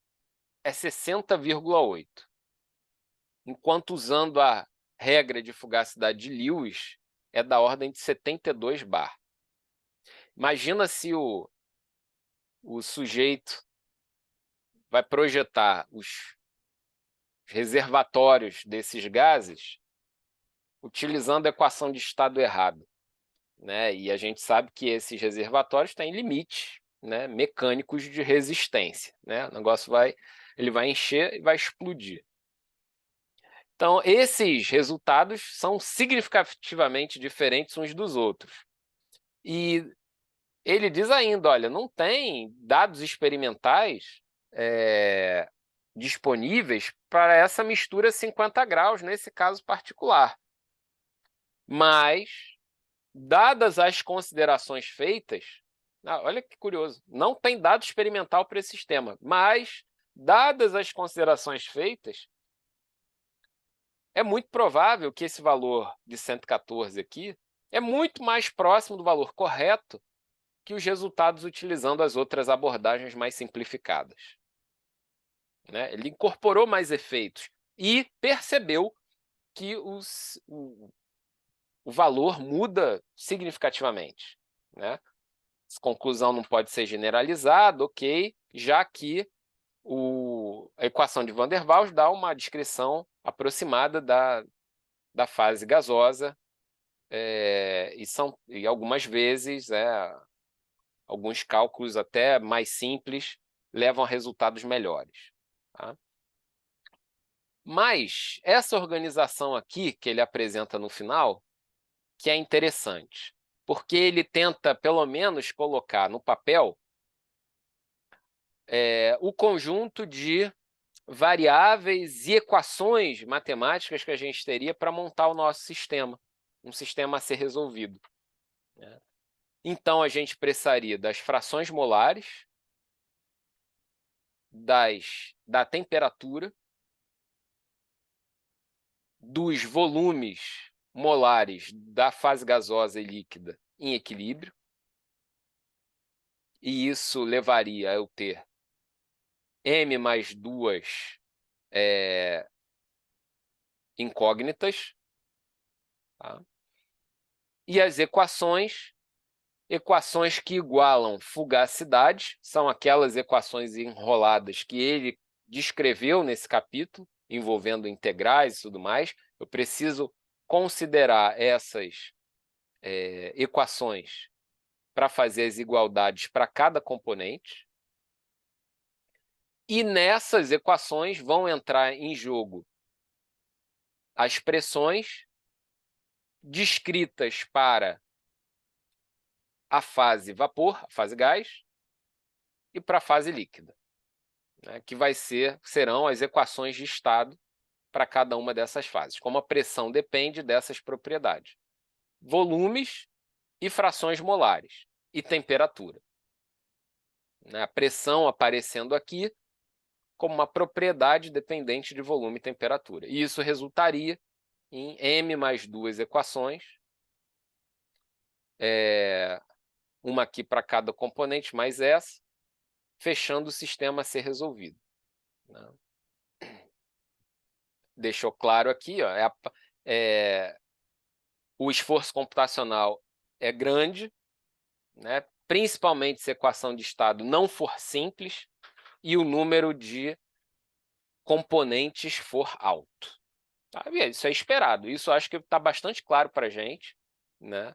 é 60,8. Enquanto usando a regra de fugacidade de Lewis, é da ordem de 72 bar. Imagina se o sujeito vai projetar os reservatórios desses gases utilizando a equação de estado errado, né? E a gente sabe que esses reservatórios têm limites, né, mecânicos de resistência, né? O negócio ele vai encher e vai explodir. Então, esses resultados são significativamente diferentes uns dos outros. E ele diz ainda, olha, não tem dados experimentais disponíveis para essa mistura 50 graus, nesse caso particular. Mas, dadas as considerações feitas, olha que curioso, não tem dado experimental para esse sistema, mas, dadas as considerações feitas, é muito provável que esse valor de 114 aqui é muito mais próximo do valor correto que os resultados utilizando as outras abordagens mais simplificadas, né? Ele incorporou mais efeitos e percebeu que o valor muda significativamente. né? Essa conclusão não pode ser generalizada, ok, já que a equação de Van der Waals dá uma descrição aproximada da fase gasosa, e algumas vezes alguns cálculos até mais simples levam a resultados melhores. Tá? Mas essa organização aqui que ele apresenta no final, que é interessante, porque ele tenta, pelo menos, colocar no papel o conjunto de variáveis e equações matemáticas que a gente teria para montar o nosso sistema, um sistema a ser resolvido. Né? Então, a gente precisaria das frações molares, da temperatura, dos volumes molares da fase gasosa e líquida em equilíbrio, e isso levaria a eu ter m mais duas incógnitas, tá? E as equações que igualam fugacidade, são aquelas equações enroladas que ele descreveu nesse capítulo, envolvendo integrais e tudo mais. Eu preciso considerar essas equações para fazer as igualdades para cada componente. E nessas equações vão entrar em jogo as pressões descritas para a fase vapor, a fase gás, e para a fase líquida, né, que serão as equações de estado para cada uma dessas fases, como a pressão depende dessas propriedades. Volumes e frações molares, e temperatura. A pressão aparecendo aqui como uma propriedade dependente de volume e temperatura. E isso resultaria em m mais duas equações, uma aqui para cada componente, mais essa, fechando o sistema a ser resolvido. Né? Deixou claro aqui, ó, o esforço computacional é grande, né? Principalmente se a equação de estado não for simples e o número de componentes for alto. Tá? Isso é esperado, isso acho que está bastante claro para a gente. Né?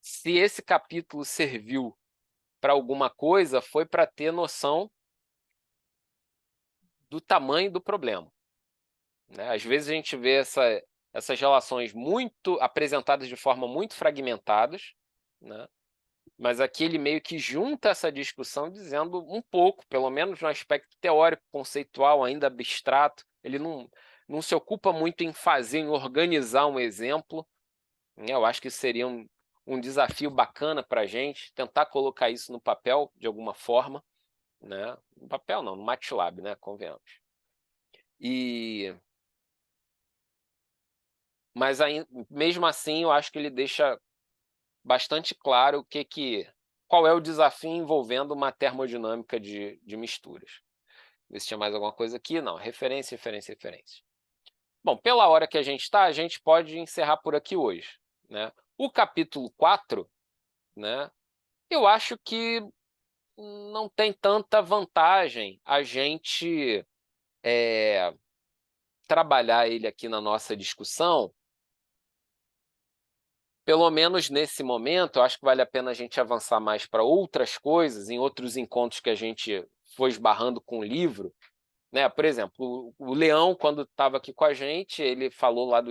Se esse capítulo serviu para alguma coisa, foi para ter noção do tamanho do problema. Né? Às vezes a gente vê essas relações apresentadas de forma muito fragmentadas, né? Mas aqui ele meio que junta essa discussão dizendo um pouco, pelo menos no aspecto teórico, conceitual, ainda abstrato, ele não se ocupa muito em organizar um exemplo. Né? Eu acho que isso seria um desafio bacana para a gente, tentar colocar isso no papel de alguma forma. Né? No papel não, no MATLAB, né? Convenhamos. Mas mesmo assim, eu acho que ele deixa bastante claro qual é o desafio envolvendo uma termodinâmica de misturas. Ver se tinha mais alguma coisa aqui. Não, referência, referência, referência. Bom, pela hora que a gente está, a gente pode encerrar por aqui hoje. Né? O capítulo 4, né, eu acho que não tem tanta vantagem a gente trabalhar ele aqui na nossa discussão. Pelo menos nesse momento, eu acho que vale a pena a gente avançar mais para outras coisas, em outros encontros que a gente foi esbarrando com o livro. Né? Por exemplo, o Leão, quando estava aqui com a gente, ele falou lá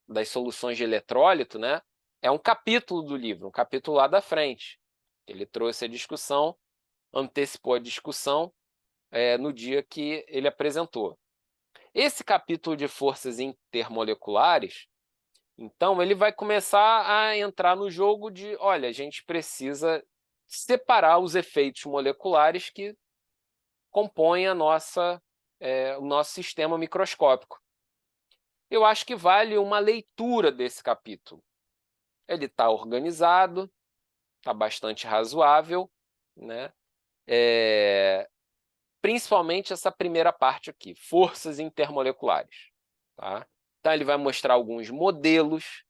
das soluções de eletrólito, né? É um capítulo do livro, um capítulo lá da frente. Ele trouxe a discussão, antecipou a discussão no dia que ele apresentou. Esse capítulo de forças intermoleculares, então, ele vai começar a entrar no jogo de, olha, a gente precisa separar os efeitos moleculares que compõem o nosso sistema microscópico. Eu acho que vale uma leitura desse capítulo. Ele está organizado, está bastante razoável, né? Principalmente essa primeira parte aqui, forças intermoleculares. Tá? Então, ele vai mostrar alguns modelos,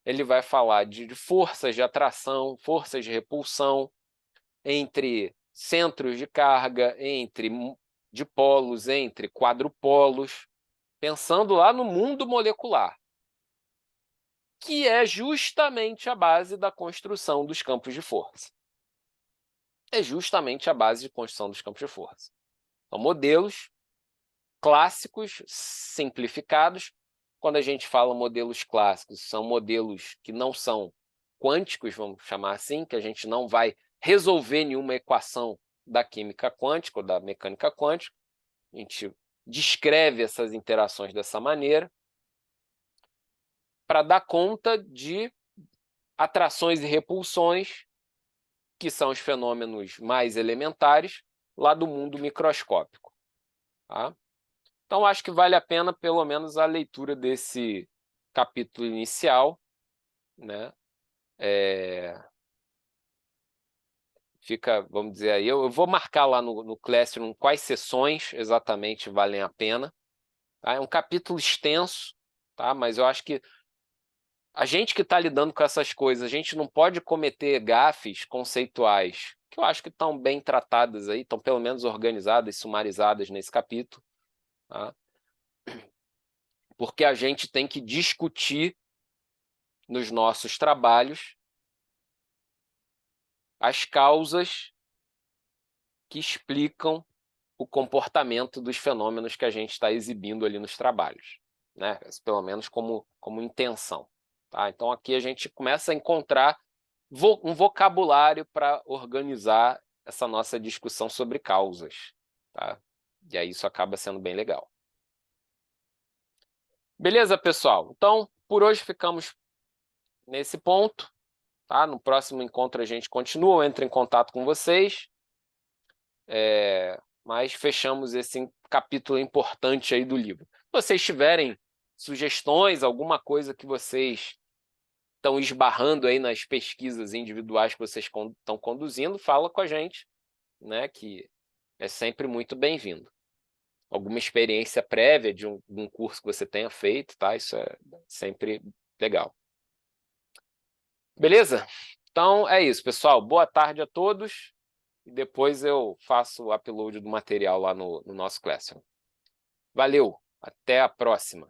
ele vai falar de forças de atração, forças de repulsão, entre centros de carga, entre dipolos, entre quadrupolos, pensando lá no mundo molecular, que é justamente a base da construção dos campos de força. É justamente a base de construção dos campos de força. São modelos clássicos, simplificados. Quando a gente fala modelos clássicos, são modelos que não são quânticos, vamos chamar assim, que a gente não vai resolver nenhuma equação da química quântica ou da mecânica quântica. A gente descreve essas interações dessa maneira para dar conta de atrações e repulsões, que são os fenômenos mais elementares, lá do mundo microscópico. Tá? Então, acho que vale a pena, pelo menos, a leitura desse capítulo inicial, né? Fica, vamos dizer aí, eu vou marcar lá no Classroom quais sessões exatamente valem a pena. Tá? É um capítulo extenso, tá? Mas eu acho que a gente que está lidando com essas coisas, a gente não pode cometer gafes conceituais, que eu acho que estão bem tratadas aí, estão pelo menos organizadas, sumarizadas nesse capítulo, tá? Porque a gente tem que discutir nos nossos trabalhos as causas que explicam o comportamento dos fenômenos que a gente está exibindo ali nos trabalhos, né? Pelo menos como intenção. Tá? Então, aqui a gente começa a encontrar um vocabulário para organizar essa nossa discussão sobre causas. Tá? E aí isso acaba sendo bem legal. Beleza, pessoal? Então, por hoje ficamos nesse ponto. Tá? No próximo encontro a gente continua, eu entro em contato com vocês. Mas fechamos esse capítulo importante aí do livro. Se vocês tiverem sugestões, alguma coisa que vocês estão esbarrando aí nas pesquisas individuais que vocês estão conduzindo, fala com a gente, né, que é sempre muito bem-vindo. Alguma experiência prévia de um curso que você tenha feito, tá? Isso é sempre legal. Beleza? Então é isso, pessoal. Boa tarde a todos. E depois eu faço o upload do material lá no nosso Classroom. Valeu, até a próxima!